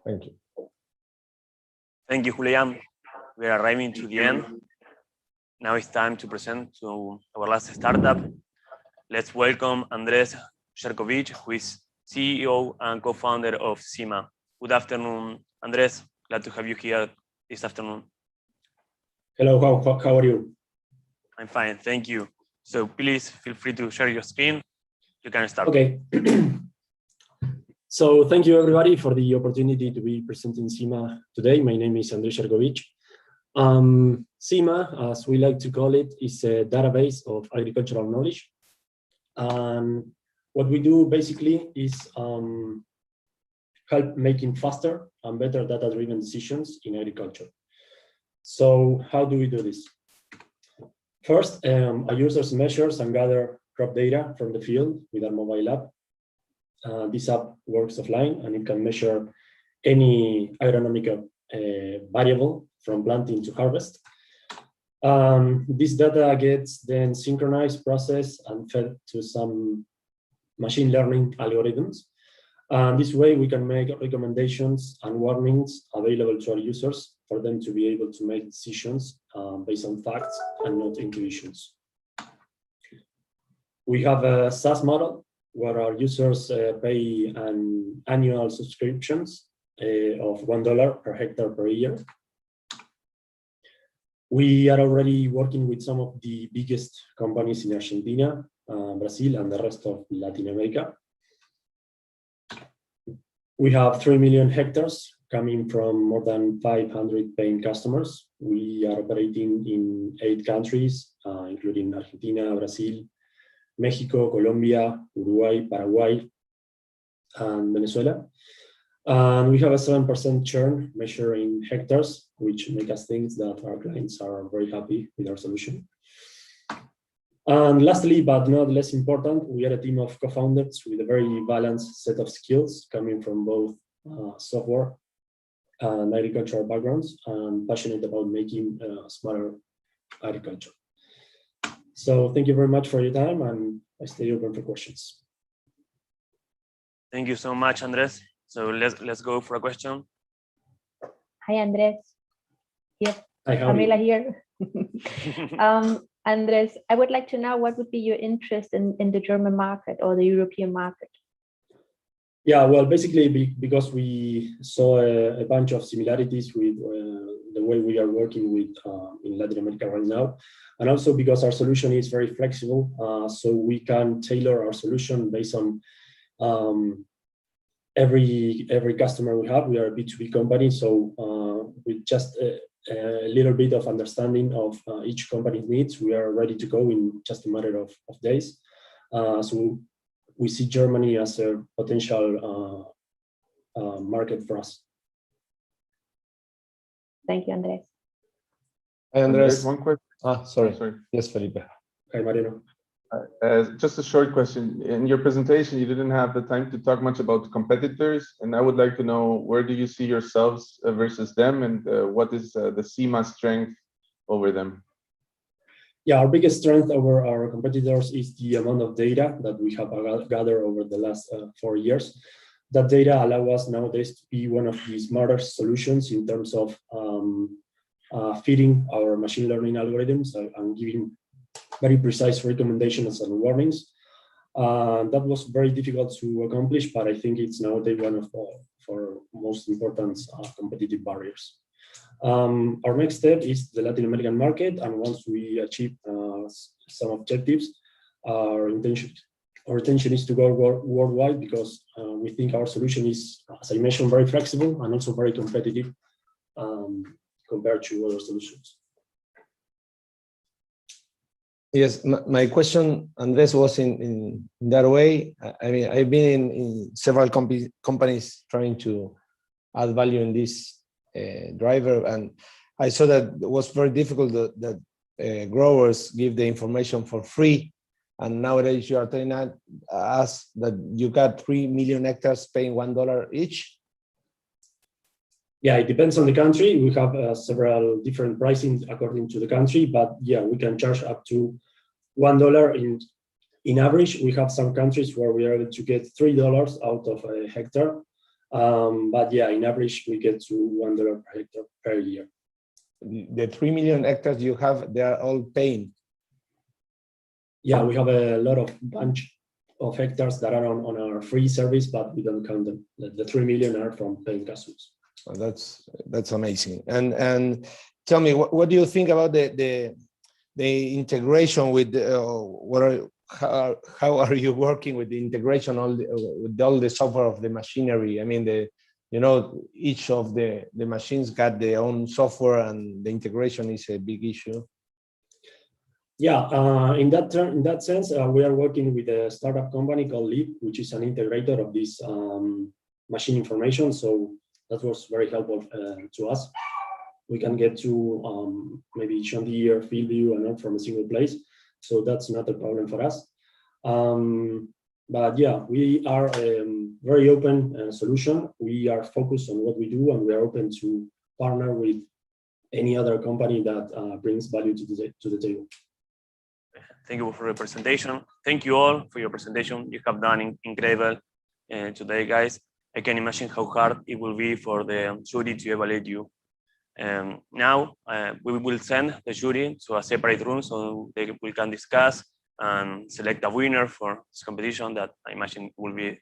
Thank you. Thank you, Julian. We are arriving to the end. Now it's time to present to our last startup. Let's welcome Andres Sherkovich, who is CEO and co-founder of Cima. Good afternoon, Andres. Glad to have you here this afternoon. Hello, how are you? I'm fine, thank you. So please feel free to share your screen. You can start. Okay. So thank you everybody for the opportunity to be presenting Cima today. My name is Andres Sherkovich. Cima, as we like to call it, is a database of agricultural knowledge. What we do basically is help making faster and better data-driven decisions in agriculture. So how do we do this? First, a user measures and gather crop data from the field with our mobile app. This app works offline, and it can measure any agronomical variable from planting to harvest. This data gets then synchronized, processed, and fed to some machine learning algorithms. And this way we can make recommendations and warnings available to our users for them to be able to make decisions based on facts and not intuitions. We have a SaaS model where our users pay an annual subscriptions of $1 per hectare per year. We are already working with some of the biggest companies in Argentina, Brazil, and the rest of Latin America. We have 3 million hectares coming from more than 500 paying customers. We are operating in 8 countries, including Argentina, Brazil, Mexico, Colombia, Uruguay, Paraguay, and Venezuela. And we have a 7% churn measured in hectares, which make us think that our clients are very happy with our solution. And lastly, but not less important, we are a team of co-founders with a very balanced set of skills coming from both software and agricultural backgrounds and passionate about making smarter agriculture. So thank you very much for your time, and I stay open for questions. Thank you so much, Andres. So let's go for a question. Hi, Andres. Yes, Hi, Camila here. Andres, I would like to know what would be your interest in the German market or the European market? Yeah, well, basically because we saw a bunch of similarities with the way we are working with in Latin America right now. And also because our solution is very flexible, so we can tailor our solution based on every customer we have. We are a B2B company, so with just a little bit of understanding of each company's needs, we are ready to go in just a matter of days. So we see Germany as a potential market for us. Thank you, Andres. Andres, one question. Sorry. Yes, Felipe. Hi, Mariano. Just a short question. In your presentation, you didn't have the time to talk much about competitors, and I would like to know, where do you see yourselves versus them, and what is the CIMA strength over them? Yeah, our biggest strength over our competitors is the amount of data that we have gathered over the last 4 years. That data allows us nowadays to be one of the smartest solutions in terms of feeding our machine learning algorithms and giving very precise recommendations and warnings. That was very difficult to accomplish, but I think it's nowadays one of our most important competitive barriers. Our next step is the Latin American market, and once we achieve some objectives, our intention is to go worldwide, because we think our solution is, as I mentioned, very flexible and also very competitive compared to other solutions. Yes, my question, Andres, was in that way. I mean, I've been in several companies trying to add value in this driver, and I saw that it was very difficult that growers give the information for free, and nowadays you are telling us that you got 3 million hectares paying $1 each. Yeah, it depends on the country. We have several different pricing according to the country, but yeah, we can charge up to $1 in average. We have some countries where we are able to get $3 out of a hectare. But yeah, in average, we get to $1 per hectare per year. The 3 million hectares you have, they are all paying. Yeah, we have a lot of bunch of hectares that are on our free service, but we don't count them. The 3 million are from paying customers. Oh, that's amazing. And tell me, what do you think about the integration with how are you working with the integration with all the software of the machinery? I mean, each of the machines got their own software, and the integration is a big issue. Yeah, in that sense, we are working with a startup company called Leap, which is an integrator of this machine information. So that was very helpful to us. We can get to maybe John Deere, FieldView, and all from a single place. So that's not a problem for us. But yeah, we are a very open solution. We are focused on what we do, and we are open to partner with any other company that brings value to the table. Thank you for your presentation. Thank you all for your presentation. You have done incredible today, guys. I can imagine how hard it will be for the jury to evaluate you. Now we will send the jury to a separate room so we can discuss and select a winner for this competition that I imagine will be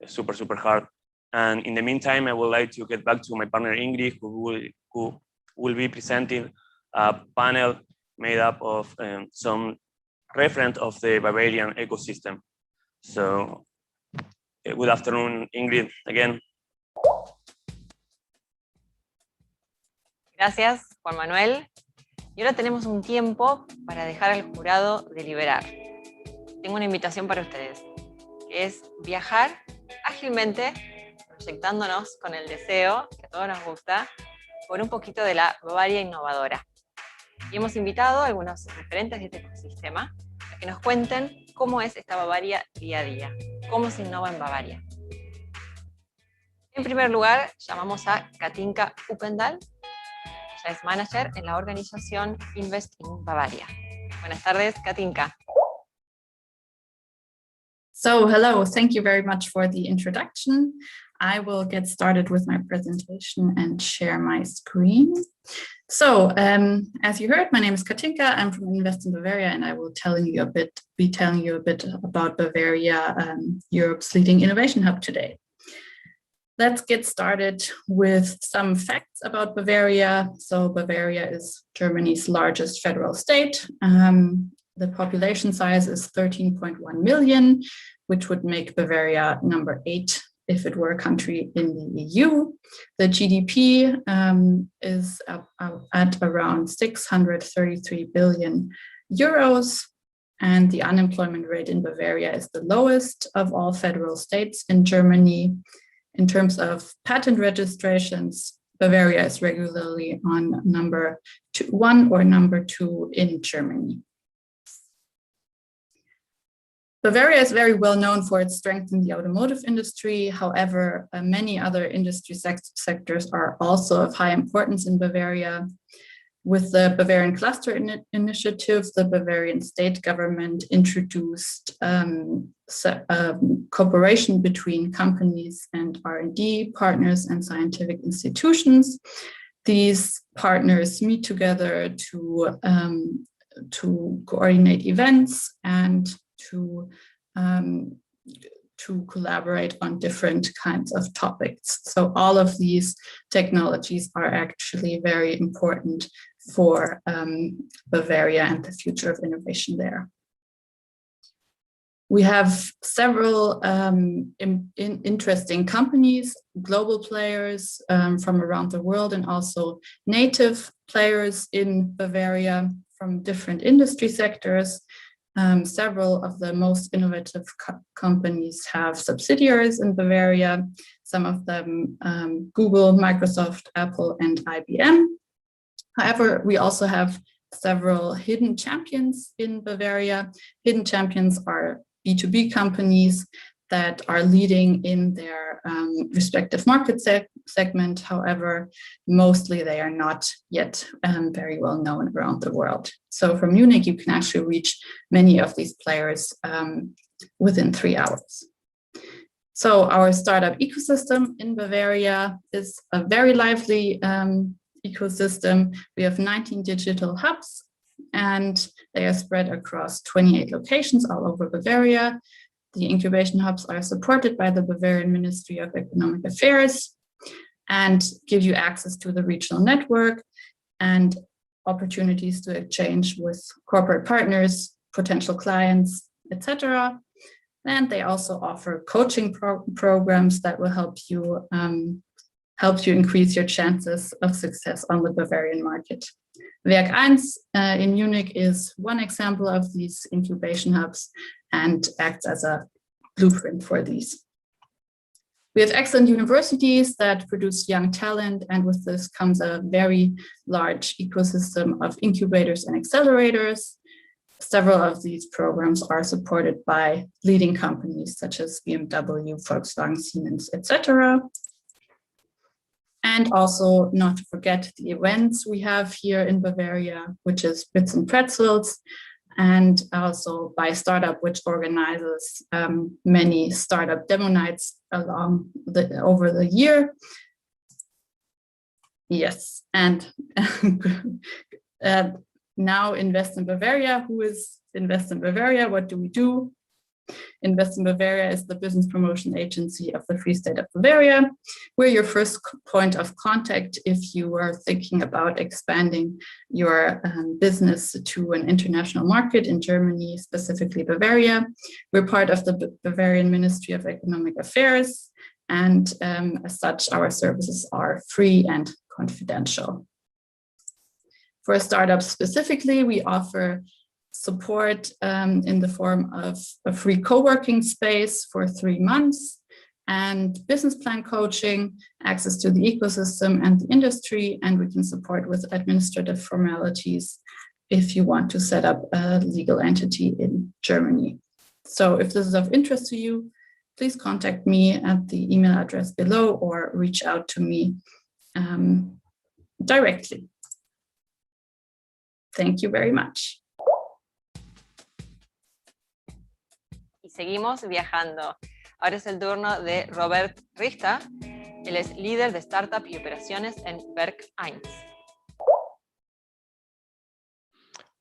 super, super hard. And in the meantime, I would like to get back to my partner Ingrid, who will be presenting a panel made up of some reference of the Bavarian ecosystem. So good afternoon, Ingrid, again. Gracias, Juan Manuel. Y ahora tenemos un tiempo para dejar al jurado deliberar. Tengo una invitación para ustedes, que es viajar ágilmente, proyectándonos con el deseo, que a todos nos gusta, por un poquito de la Bavaria innovadora. Y hemos invitado a algunos referentes de este ecosistema a que nos cuenten cómo es esta Bavaria día a día, cómo se innova en Bavaria. En primer lugar, llamamos a Katinka Uppendal. Ella es manager en la organización Invest in Bavaria. Buenas tardes, Katinka. So, hello, thank you very much for the introduction. I will get started with my presentation and share my screen. So, as you heard, my name is Katinka. I'm from Invest in Bavaria, and I will be telling you a bit about Bavaria, Europe's leading innovation hub today. Let's get started with some facts about Bavaria. So Bavaria is Germany's largest federal state. The population size is 13.1 million, which would make Bavaria number 8 if it were a country in the EU. The GDP is at around 633 billion euros. And the unemployment rate in Bavaria is the lowest of all federal states in Germany. In terms of patent registrations, Bavaria is regularly on number 1 or number 2 in Germany. Bavaria is very well known for its strength in the automotive industry. However, many other industry sectors are also of high importance in Bavaria. With the Bavarian Cluster Initiative, the Bavarian state government introduced cooperation between companies and R&D partners and scientific institutions. These partners meet together to coordinate events and to collaborate on different kinds of topics. So all of these technologies are actually very important for Bavaria and the future of innovation there. We have several interesting companies, global players from around the world, and also native players in Bavaria from different industry sectors. Several of the most innovative companies have subsidiaries in Bavaria, some of them Google, Microsoft, Apple, and IBM. However, we also have several hidden champions in Bavaria. Hidden champions are B2B companies that are leading in their respective market segment. However, mostly they are not yet very well known around the world. So from Munich, you can actually reach many of these players within 3 hours. So our startup ecosystem in Bavaria is a very lively ecosystem. We have 19 digital hubs, and they are spread across 28 locations all over Bavaria. The incubation hubs are supported by the Bavarian Ministry of Economic Affairs and give you access to the regional network and opportunities to exchange with corporate partners, potential clients, etc. And they also offer coaching programs that will help you increase your chances of success on the Bavarian market. Werk 1 in Munich is one example of these incubation hubs and acts as a blueprint for these. We have excellent universities that produce young talent, and with this comes a very large ecosystem of incubators and accelerators. Several of these programs are supported by leading companies such as BMW, Volkswagen, Siemens, etc. And also not to forget the events we have here in Bavaria, which is Bits and Pretzels. and also by Startup, which organizes many startup demo nights over the year. Yes, and now Invest in Bavaria. Who is Invest in Bavaria? What do we do? Invest in Bavaria is the business promotion agency of the Free State of Bavaria. We're your first point of contact if you are thinking about expanding your business to an international market in Germany, specifically Bavaria. We're part of the Bavarian Ministry of Economic Affairs, and as such, our services are free and confidential. For startups specifically, we offer support in the form of a free co-working space for 3 months, and business plan coaching, access to the ecosystem and the industry, and we can support with administrative formalities if you want to set up a legal entity in Germany. So if this is of interest to you, please contact me at the email address below or reach out to me directly. Thank you very much. Y seguimos viajando. Ahora es el turno de Robert Rista. Él es líder de startup y operaciones en Werk 1.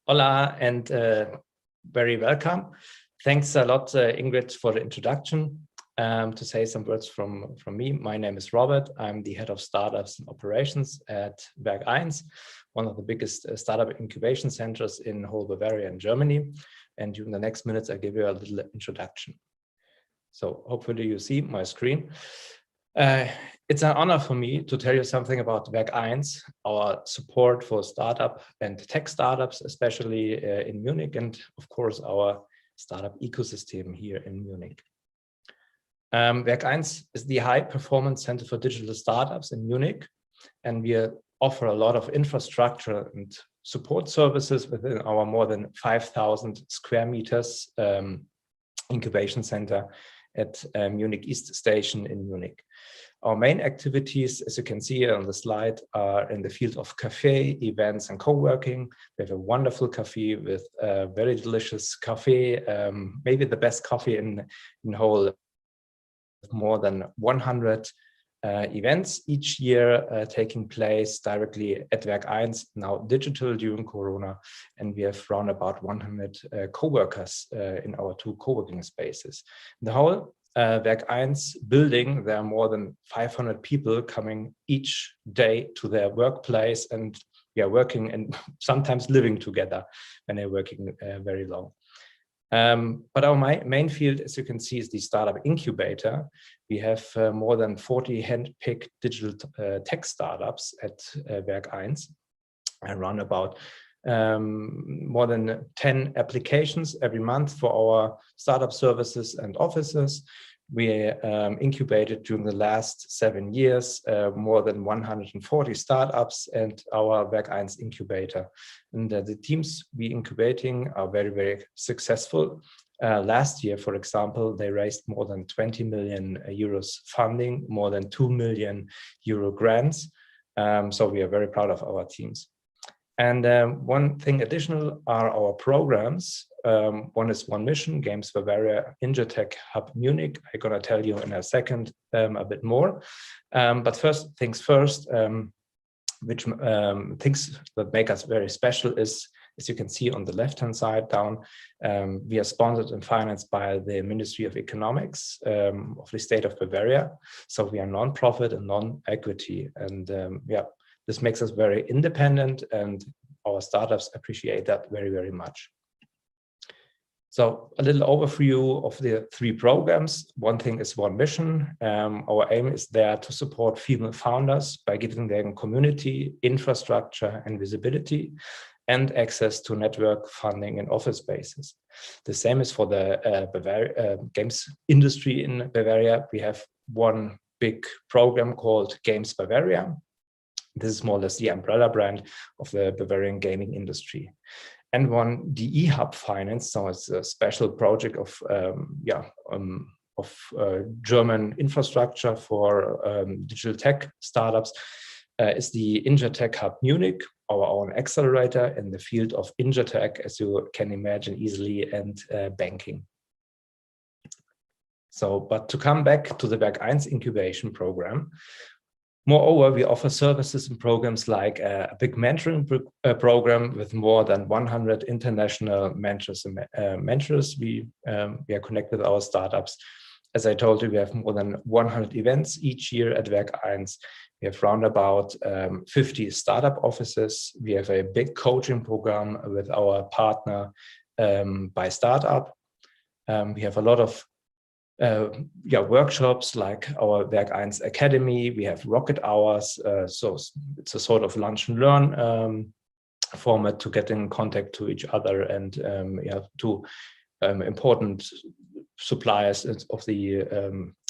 Hola and very welcome. Thanks a lot, Ingrid, for the introduction. To say some words from me, my name is Robert. I'm the head of startups and operations at Werk 1, one of the biggest startup incubation centers in whole Bavaria and Germany. And during the next minutes, I'll give you a little introduction. So hopefully you see my screen. It's an honor for me to tell you something about Werk 1, our support for startup and tech startups, especially in Munich, and of course, our startup ecosystem here in Munich. Werk 1 is the high performance center for digital startups in Munich, and we offer a lot of infrastructure and support services within our more than 5,000 square meters incubation center at Munich East Station in Munich. Our main activities, as you can see here on the slide, are in the field of cafe, events, and co-working. We have a wonderful cafe with very delicious coffee, maybe the best coffee in whole, more than 100 events each year taking place directly at Werk 1, now digital during Corona, and we have around about 100 co-workers in our 2 co-working spaces. The whole Werk 1 building, there are more than 500 people coming each day to their workplace, and we are working and sometimes living together when they're working very long. But our main field, as you can see, is the startup incubator. We have more than 40 hand-picked digital tech startups at Werk 1, around about more than 10 applications every month for our startup services and offices. We incubated during the last 7 years more than 140 startups and our Werk 1 incubator. And the teams we incubating are very, very successful. Last year, for example, they raised more than 20 million euros funding, more than 2 million euro grants. So we are very proud of our teams. And one thing additional are our programs. One is One Mission, Games Bavaria, IngerTech Hub Munich. I'm going to tell you in a second a bit more. But first things first, which things that make us very special is, as you can see on the left-hand side down, we are sponsored and financed by the Ministry of Economics of the state of Bavaria. So we are non-profit and non-equity. And yeah, this makes us very independent, and our startups appreciate that very, very much. So a little overview of the 3 programs. One thing is One Mission. Our aim is there to support female founders by giving them community, infrastructure, and visibility, and access to network funding and office spaces. The same is for the games industry in Bavaria. We have one big program called Games Bavaria. This is more or less the umbrella brand of the Bavarian gaming industry. And one DE Hub Finance, so it's a special project of German infrastructure for digital tech startups, is the IngerTech Hub Munich. our own accelerator in the field of InsurTech, as you can imagine easily, and banking. So, but to come back to the Werk 1 incubation program, moreover, we offer services and programs like a big mentoring program with more than 100 international mentors and mentors. We are connected with our startups. As I told you, we have more than 100 events each year at Werk 1. We have round about 50 startup offices. We have a big coaching program with our partner by Startup. We have a lot of workshops like our Werk 1 Academy. We have rocket hours. So it's a sort of lunch and learn format to get in contact to each other and to important suppliers of the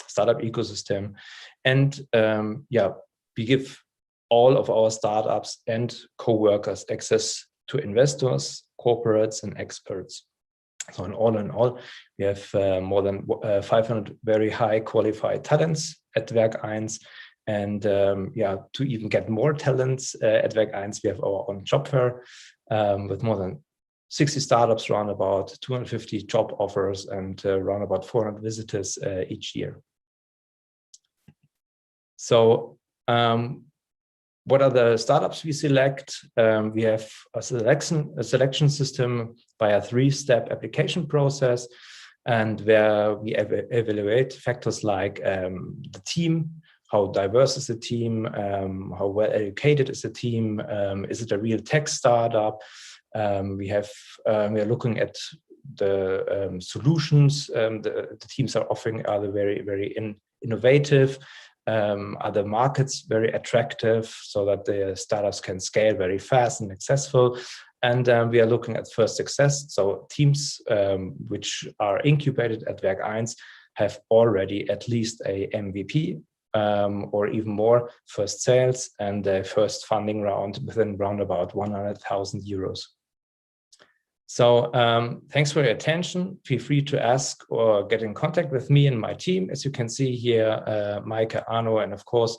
startup ecosystem. And we give all of our startups and co-workers access to investors, corporates, and experts. So in all, we have more than 500 very high qualified talents at Werk 1. And to even get more talents at Werk 1, we have our own job fair with more than 60 startups, around about 250 job offers, and around about 400 visitors each year. So what are the startups we select? We have a selection system by a 3-step application process, and where we evaluate factors like the team, how diverse is the team, how well educated is the team, is it a real tech startup? We are looking at the solutions the teams are offering. Are they very innovative? Are the markets very attractive so that the startups can scale very fast and successful? And we are looking at first success. So teams which are incubated at Werk 1 have already at least a MVP or even more first sales and a first funding round within round about 100,000 euros. So thanks for your attention. Feel free to ask or get in contact with me and my team. As you can see here, Maike, Arno, and of course,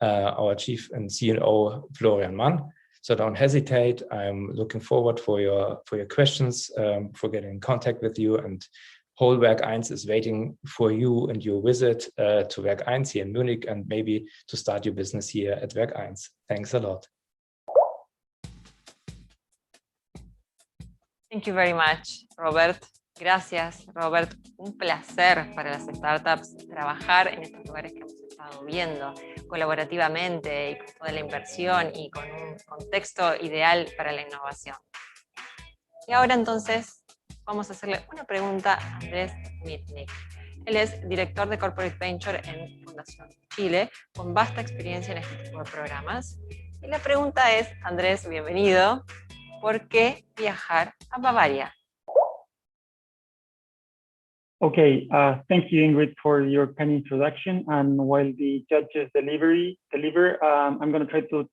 our Chief and CNO, Florian Mann. So don't hesitate. I'm looking forward for your questions, for getting in contact with you. And whole Werk 1 is waiting for you and your visit to Werk 1 here in Munich, and maybe to start your business here at Werk 1. Thanks a lot. Thank you very much, Robert. Gracias, Robert. Un placer para las startups trabajar en estos lugares que hemos estado viendo colaborativamente y con toda la inversión y con un contexto ideal para la innovación. Y ahora entonces vamos a hacerle una pregunta a Andrés Mitnick. Él es director de Corporate Venture en Fundación Chile, con vasta experiencia en este tipo de programas. Y la pregunta es, Andrés, bienvenido. ¿Por qué viajar a Bavaria? Okay, thank you, Ingrid, for your kind introduction. And while the judges deliver, I'm going to try to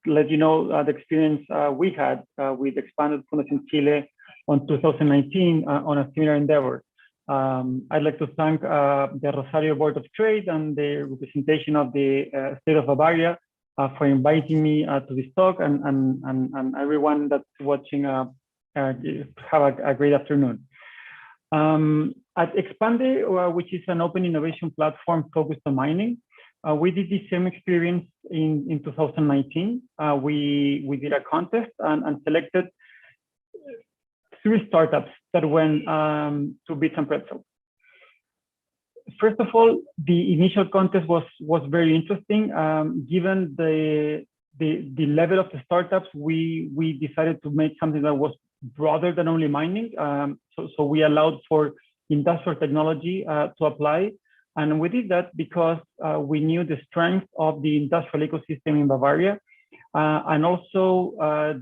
let you know the experience we had with Expanded Fundación Chile on 2019 on a similar endeavor. I'd like to thank the Rosario Board of Trade and the representation of the state of Bavaria for inviting me to this talk, and everyone that's watching have a great afternoon. At Expande, which is an open innovation platform focused on mining, we did the same experience in 2019. We did a contest and selected 3 startups that went to Bits and Pretzels. First of all, the initial contest was very interesting. Given the level of the startups, we decided to make something that was broader than only mining. So we allowed for industrial technology to apply. And we did that because we knew the strength of the industrial ecosystem in Bavaria, and also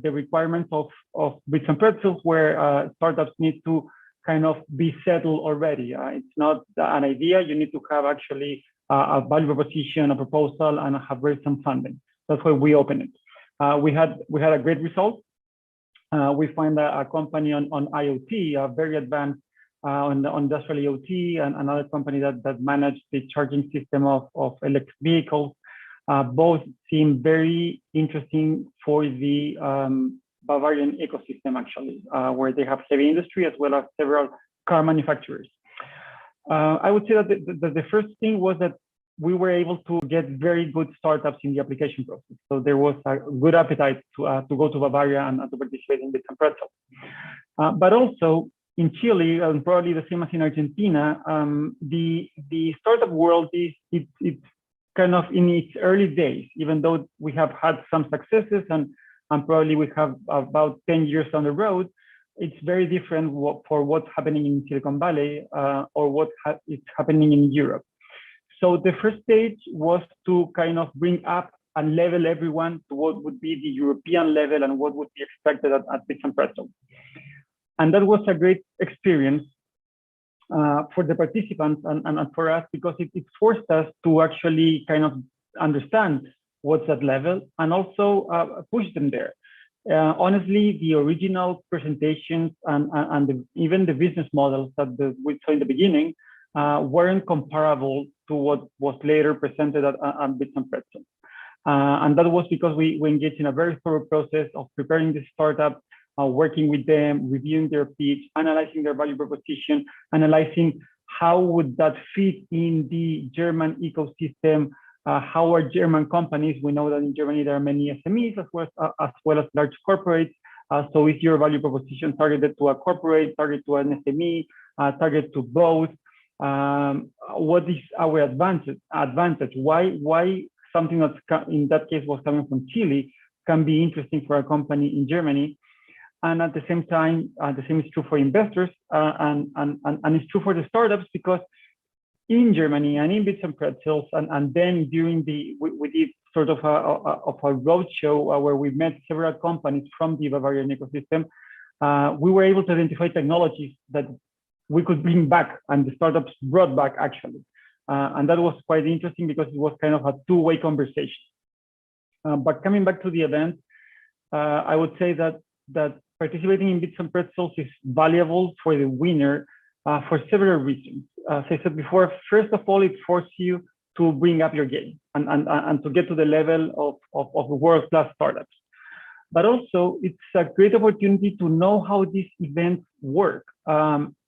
the requirements of Bits and Pretzels, where startups need to kind of be settled already. It's not an idea. You need to have actually a value proposition, a proposal, and have raised some funding. That's why we opened it. We had a great result. We find a company on IoT, very advanced on industrial IoT, and another company that managed the charging system of electric vehicles. both seem very interesting for the Bavarian ecosystem, actually, where they have heavy industry as well as several car manufacturers. I would say that the first thing was that we were able to get very good startups in the application process. So there was a good appetite to go to Bavaria and to participate in Bits and Pretzels. But also in Chile, and probably the same as in Argentina, the startup world it's kind of in its early days, even though we have had some successes and probably we have about 10 years down the road. It's very different for what's happening in Silicon Valley or what is happening in Europe. So the first stage was to kind of bring up and level everyone to what would be the European level and what would be expected at Bits and Pretzels. And that was a great experience for the participants and for us, because it forced us to actually kind of understand what's that level and also push them there. Honestly, the original presentations and even the business models that we saw in the beginning weren't comparable to what was later presented at Bits and Pretzels. And that was because we engaged in a very thorough process of preparing the startup, working with them, reviewing their pitch, analyzing their value proposition, analyzing how would that fit in the German ecosystem, how are German companies, we know that in Germany there are many SMEs as well as large corporates. So is your value proposition targeted to a corporate, targeted to an SME, targeted to both? What is our advantage? Why something that in that case was coming from Chile can be interesting for a company in Germany? And at the same time, the same is true for investors and it's true for the startups, because in Germany and in Bits and Pretzels, and then during we did sort of a roadshow where we met several companies from the Bavarian ecosystem. We were able to identify technologies that we could bring back, and the startups brought back actually. And that was quite interesting because it was kind of a two-way conversation. But coming back to the event, I would say that participating in Bits and Pretzels is valuable for the winner for several reasons. As I said before, first of all, it forces you to bring up your game and to get to the level of the world-class startups. But also, it's a great opportunity to know how these events work.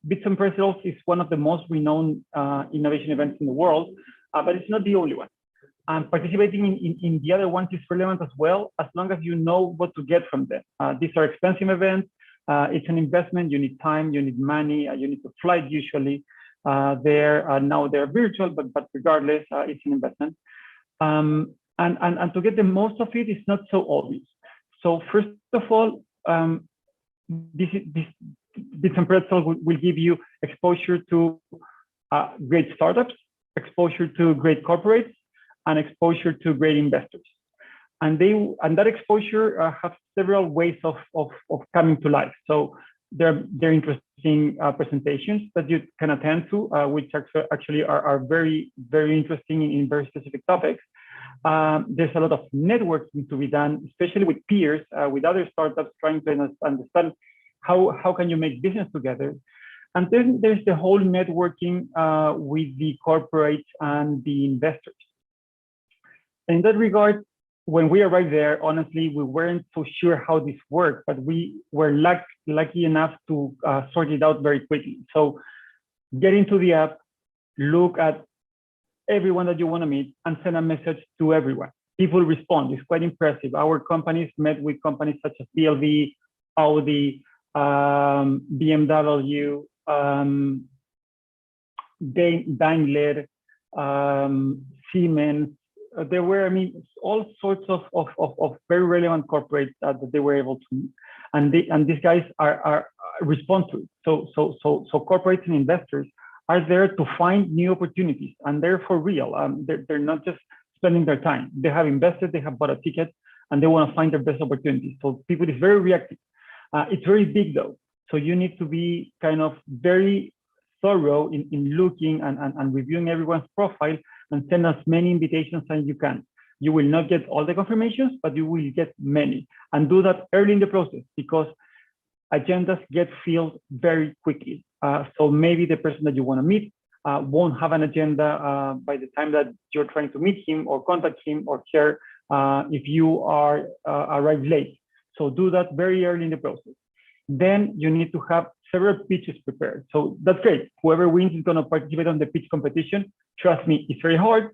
Bits and Pretzels is one of the most renowned innovation events in the world, but it's not the only one. And participating in the other ones is relevant as well, as long as you know what to get from them. These are expensive events. It's an investment. You need time, you need money, you need to fly usually. Now they're virtual, but regardless, it's an investment. And to get the most of it is not so obvious. So first of all, this Bits and Pretzels will give you exposure to great startups, exposure to great corporates, and exposure to great investors. And that exposure has several ways of coming to life. So they're interesting presentations that you can attend to, which actually are very, very interesting in very specific topics. There's a lot of networking to be done, especially with peers, with other startups, trying to understand how can you make business together. And then there's the whole networking with the corporates and the investors. In that regard, when we arrived there, honestly, we weren't so sure how this worked, but we were lucky enough to sort it out very quickly. So get into the app, look at everyone that you want to meet, and send a message to everyone. People respond. It's quite impressive. Our companies met with companies such as BLV, Audi, BMW, Daimler, Siemens. There were, all sorts of very relevant corporates that they were able to meet, and these guys are respond to it. So corporates and investors are there to find new opportunities, and they're for real. They're not just spending their time. They have invested, they have bought a ticket, and they want to find their best opportunities. So people is very reactive. It's very big though, so you need to be kind of very thorough in looking and reviewing everyone's profile, and send as many invitations as you can. You will not get all the confirmations, but you will get many. And do that early in the process, because agendas get filled very quickly. So maybe the person that you want to meet won't have an agenda by the time that you're trying to meet him or contact him or share if you are arrived late. So do that very early in the process. Then you need to have several pitches prepared. So that's great. Whoever wins is going to participate on the pitch competition. Trust me, it's very hard.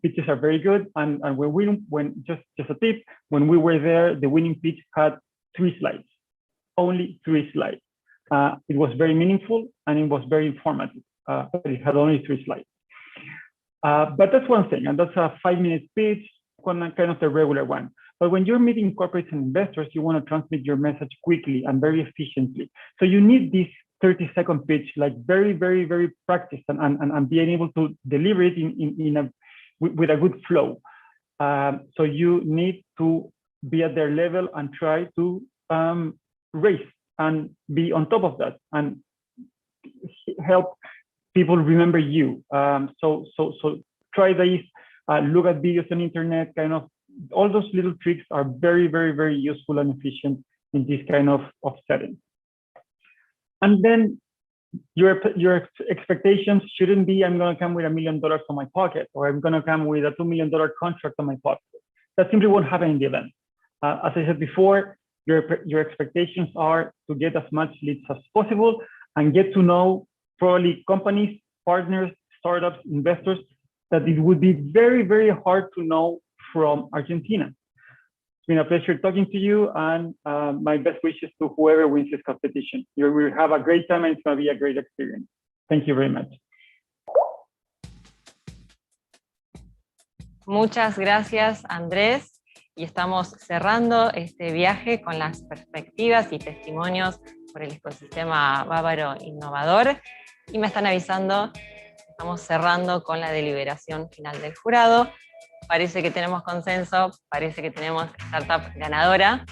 Pitches are very good. And just a tip, when we were there, the winning pitch had 3 slides, only 3 slides. It was very meaningful and it was very informative, but it had only 3 slides. But that's one thing, and that's a 5-minute pitch, kind of the regular one. But when you're meeting corporates and investors, you want to transmit your message quickly and very efficiently. So you need this 30-second pitch, like very, very, very practiced and being able to deliver it with a good flow. So you need to be at their level and try to race and be on top of that and help people remember you. So try this, look at videos on internet, kind of. All those little tricks are very, very, very useful and efficient in this kind of setting. And then your expectations shouldn't be, I'm going to come with $1 million on my pocket, or I'm going to come with a $2 million contract on my pocket. That simply won't happen in the event. As I said before, your expectations are to get as much leads as possible and get to know probably companies, partners, startups, investors that it would be very, very hard to know from Argentina. It's been a pleasure talking to you, and my best wishes to whoever wins this competition. You will have a great time and it's going to be a great experience. Thank you very much. Muchas gracias, Andrés. Y estamos cerrando este viaje con las perspectivas y testimonios por el ecosistema bávaro innovador. Y me están avisando, estamos cerrando con la deliberación final del jurado. Parece que tenemos consenso, parece que tenemos startup ganadora.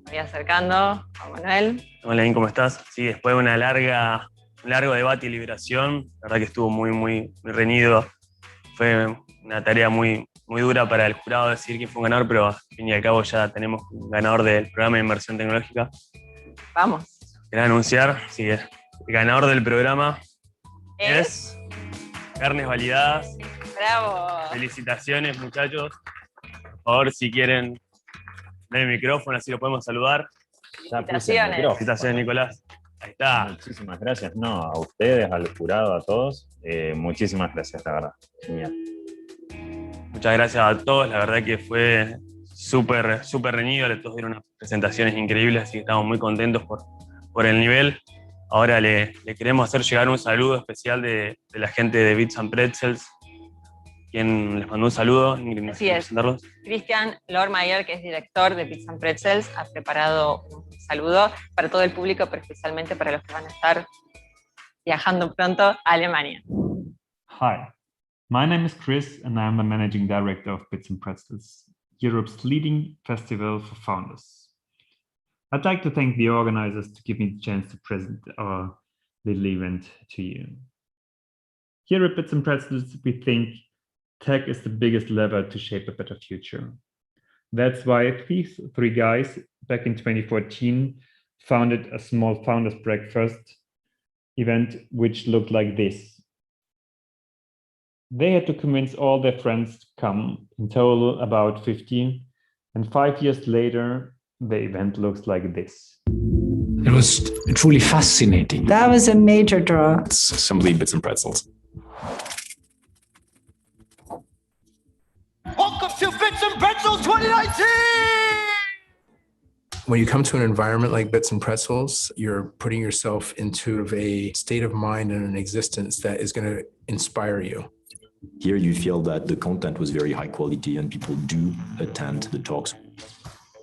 Me voy acercando a Manuel. Hola, ¿cómo estás? Sí, después de un largo debate y deliberación, la verdad que estuvo muy reñido. Fue una tarea muy dura para el jurado decidir quién fue un ganador, pero al fin y al cabo ya tenemos un ganador del programa de inversión tecnológica. Vamos. Quería anunciar, sí, el ganador del programa es Carnes Validadas. ¡Bravo! Felicitaciones, muchachos. Por favor, si quieren ver el micrófono, así lo podemos saludar. Felicitaciones. Felicitaciones, Nicolás. Ahí está. Muchísimas gracias, a ustedes, al jurado, a todos. Muchísimas gracias, la verdad. Genial. Muchas gracias a todos, la verdad que fue súper reñido, todos dieron unas presentaciones increíbles, así que estamos muy contentos por el nivel. Ahora le queremos hacer llegar un saludo especial de la gente de Bits and Pretzels, quien les mandó un saludo. Así es. Cristian Lormayer, que es director de Bits and Pretzels, ha preparado un saludo para todo el público, pero especialmente para los que van a estar viajando pronto a Alemania. Hi, my name is Chris and I'm the Managing Director of Bits and Pretzels, Europe's leading festival for founders. I'd like to thank the organizers to give me the chance to present our little event to you. Here at Bits and Pretzels, we think tech is the biggest lever to shape a better future. That's why these 3 guys back in 2014 founded a small founders breakfast event which looked like this. They had to convince all their friends to come, in total about 15, and 5 years later the event looks like this. It was truly fascinating. That was a major draw. It's simply Bits and Pretzels. Welcome to Bits and Pretzels 2019! When you come to an environment like Bits and Pretzels, you're putting yourself into a state of mind and an existence that is going to inspire you. Here you feel that the content was very high quality and people do attend the talks.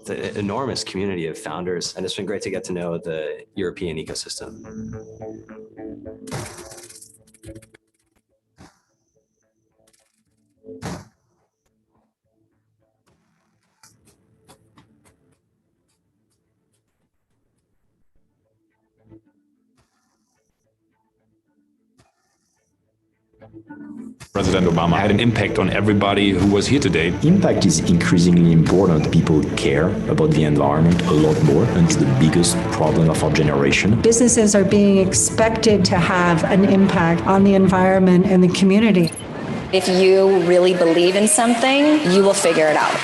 It's an enormous community of founders, and it's been great to get to know the European ecosystem. President Obama had an impact on everybody who was here today. Impact is increasingly important. People care about the environment a lot more, and it's the biggest problem of our generation. Businesses are being expected to have an impact on the environment and the community. If you really believe in something, you will figure it out.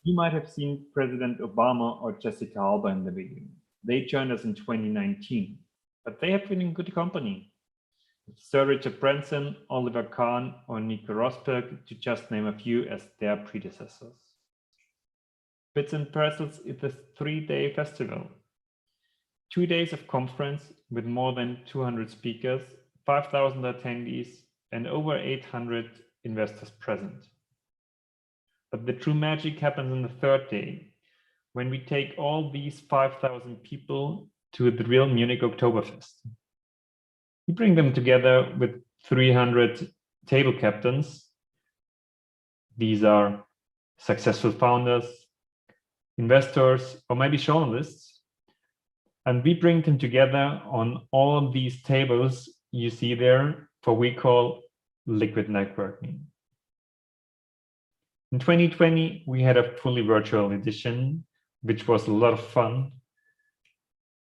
You might have seen President Obama or Jessica Alba in the video. They joined us in 2019, but they have been in good company. Sir Richard Branson, Oliver Kahn, or Nico Rosberg, to just name a few as their predecessors. Bits and Pretzels is a 3-day festival. 2 days of conference with more than 200 speakers, 5,000 attendees, and over 800 investors present. But the true magic happens on the 3rd day, when we take all these 5,000 people to the real Munich Oktoberfest. We bring them together with 300 table captains. These are successful founders, investors, or maybe journalists. And we bring them together on all these tables you see there for what we call liquid networking. In 2020, we had a fully virtual edition, which was a lot of fun.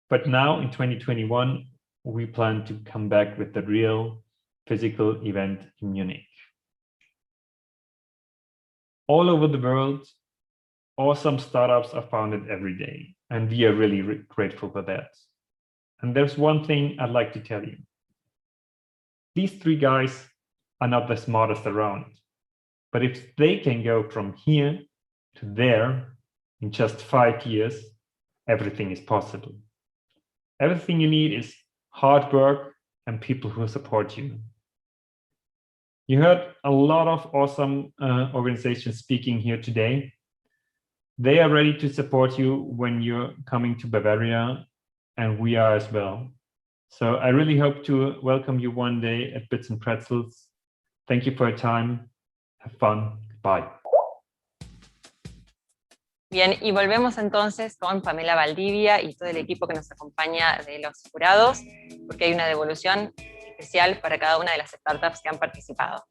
But now in 2021, we plan to come back with the real physical event in Munich. All over the world, awesome startups are founded every day, and we are really grateful for that. And there's one thing I'd like to tell you. These 3 guys are not the smartest around. But if they can go from here to there in just 5 years, everything is possible. Everything you need is hard work and people who support you. You heard a lot of awesome organizations speaking here today. They are ready to support you when you're coming to Bavaria, and we are as well. So I really hope to welcome you one day at Bits and Pretzels. Thank you for your time. Have fun. Bye. Bien, y volvemos entonces con Pamela Valdivia y todo el equipo que nos acompaña de los jurados, porque hay una devolución especial para cada una de las startups que han participado.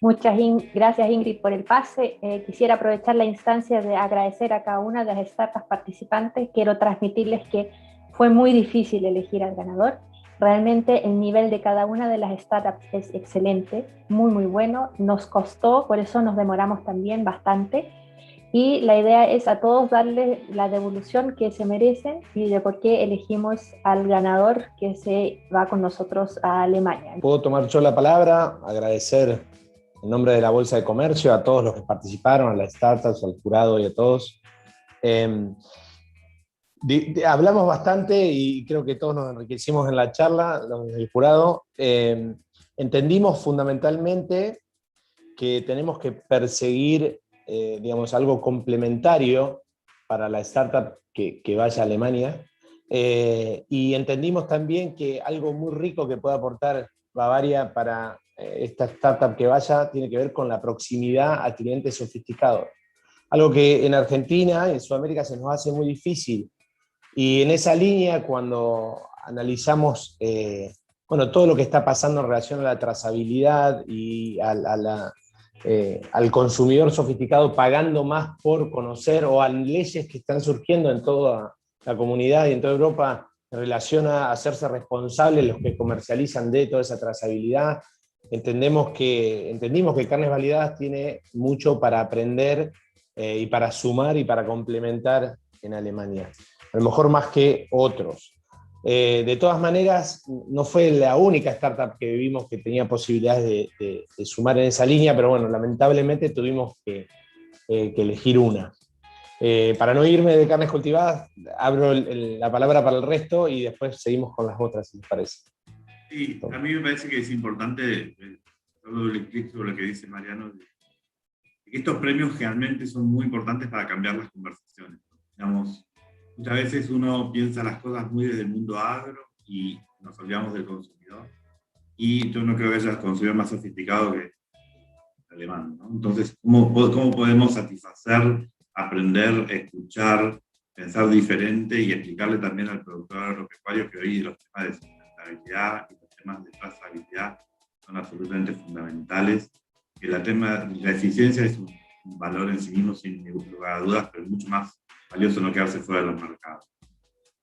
Muchas gracias, Ingrid, por el pase. Quisiera aprovechar la instancia de agradecer a cada una de las startups participantes. Quiero transmitirles que fue muy difícil elegir al ganador. Realmente el nivel de cada una de las startups es excelente, muy bueno. Nos costó, por eso nos demoramos también bastante. Y la idea es a todos darles la devolución que se merecen y de por qué elegimos al ganador que se va con nosotros a Alemania. Puedo tomar yo la palabra, agradecer en nombre de la Bolsa de Comercio a todos los que participaron, a las startups, al jurado y a todos. Hablamos bastante y creo que todos nos enriquecimos en la charla, el jurado. Entendimos fundamentalmente que tenemos que perseguir digamos, algo complementario para la startup que vaya a Alemania. Y entendimos también que algo muy rico que puede aportar Bavaria para esta startup que vaya tiene que ver con la proximidad a clientes sofisticados. Algo que en Argentina y en Sudamérica se nos hace muy difícil. Y en esa línea, cuando analizamos bueno, todo lo que está pasando en relación a la trazabilidad y al consumidor sofisticado pagando más por conocer, o a leyes que están surgiendo en toda la comunidad y en toda Europa en relación a hacerse responsables los que comercializan de toda esa trazabilidad, entendimos que Carnes Validadas tiene mucho para aprender y para sumar y para complementar en Alemania, a lo mejor más que otros. De todas maneras, no fue la única startup que vimos que tenía posibilidades de sumar en esa línea, pero bueno, lamentablemente tuvimos que elegir una. Para no irme de Carnes Cultivadas, abro la palabra para el resto y después seguimos con las otras, si les parece. Sí, a mí me parece que es importante solo doble clic sobre lo que dice Mariano, de que estos premios realmente son muy importantes para cambiar las conversaciones. Digamos, muchas veces uno piensa las cosas muy desde el mundo agro y nos olvidamos del consumidor. Y yo no creo que haya consumidor más sofisticado que el alemán, ¿no? Entonces, ¿cómo podemos satisfacer, aprender, escuchar, pensar diferente y explicarle también al productor agropecuario que hoy los temas de sustentabilidad y los temas de trazabilidad son absolutamente fundamentales? Que la eficiencia es un valor en sí mismo, sin lugar a dudas, pero es mucho más valioso no quedarse fuera de los mercados.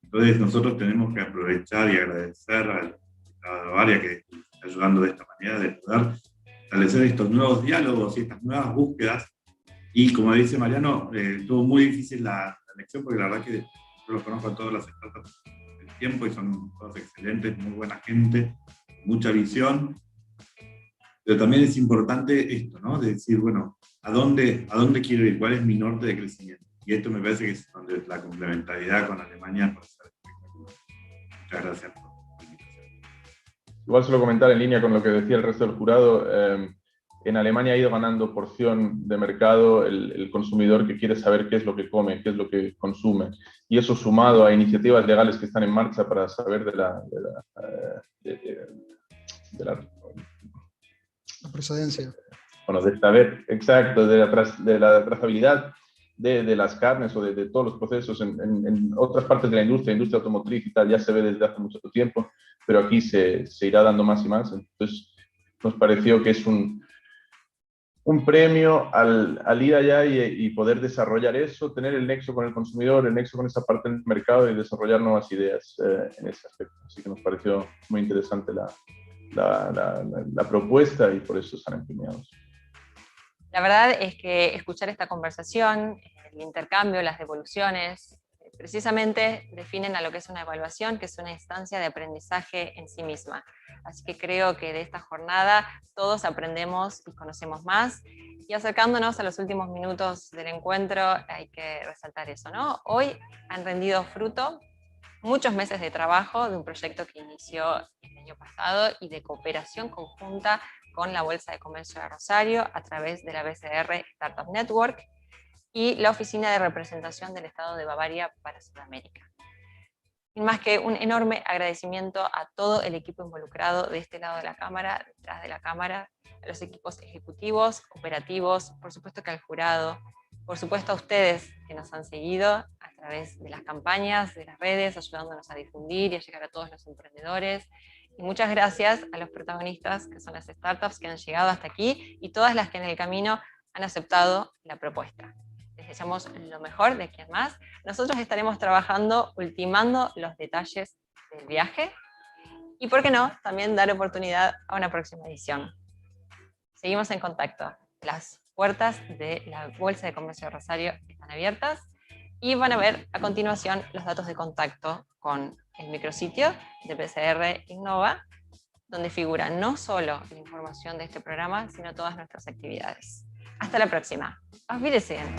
Entonces nosotros tenemos que aprovechar y agradecer al Estado de Bavaria que está ayudando de esta manera de poder establecer estos nuevos diálogos y estas nuevas búsquedas. Y como dice Mariano, estuvo muy difícil la elección, porque la verdad que yo los conozco a todas las startups del tiempo y son todos excelentes, muy buena gente, mucha visión. Pero también es importante esto, ¿no? De decir, bueno, ¿a dónde quiero ir? ¿Cuál es mi norte de crecimiento? Y esto me parece que es donde la complementariedad con Alemania puede ser espectacular. Muchas gracias por la invitación. Igual solo comentar en línea con lo que decía el resto del jurado. En Alemania ha ido ganando porción de mercado el consumidor que quiere saber qué es lo que come, qué es lo que consume. Y eso sumado a iniciativas legales que están en marcha para saber de la procedencia. Bueno, de saber, exacto, de la trazabilidad de las carnes o de todos los procesos en otras partes de la industria automotriz y tal, ya se ve desde hace mucho tiempo, pero aquí se irá dando más y más. Entonces nos pareció que es un premio al ir allá y poder desarrollar eso, tener el nexo con el consumidor, el nexo con esa parte del mercado y desarrollar nuevas ideas en ese aspecto. Así que nos pareció muy interesante la propuesta y por eso están premiados. La verdad es que escuchar esta conversación, el intercambio, las devoluciones, precisamente definen a lo que es una evaluación, que es una instancia de aprendizaje en sí misma. Así que creo que de esta jornada todos aprendemos y conocemos más. Y acercándonos a los últimos minutos del encuentro, hay que resaltar eso, ¿no? Hoy han rendido fruto muchos meses de trabajo de un proyecto que inició el año pasado y de cooperación conjunta con la Bolsa de Comercio de Rosario a través de la BCR Startup Network y la Oficina de Representación del Estado de Bavaria para Sudamérica. Y más que un enorme agradecimiento a todo el equipo involucrado de este lado de la cámara, detrás de la cámara, a los equipos ejecutivos, operativos, por supuesto que al jurado, por supuesto a ustedes que nos han seguido a través de las campañas, de las redes, ayudándonos a difundir y a llegar a todos los emprendedores. Y muchas gracias a los protagonistas, que son las startups que han llegado hasta aquí y todas las que en el camino han aceptado la propuesta. Les deseamos lo mejor de aquí en más. Nosotros estaremos trabajando, ultimando los detalles del viaje y, ¿por qué no?, también dar oportunidad a una próxima edición. Seguimos en contacto. Las puertas de la Bolsa de Comercio de Rosario están abiertas y van a ver a continuación los datos de contacto con el micrositio de PCR Innova, donde figura no solo la información de este programa, sino todas nuestras actividades. Hasta la próxima. Auf Wiedersehen.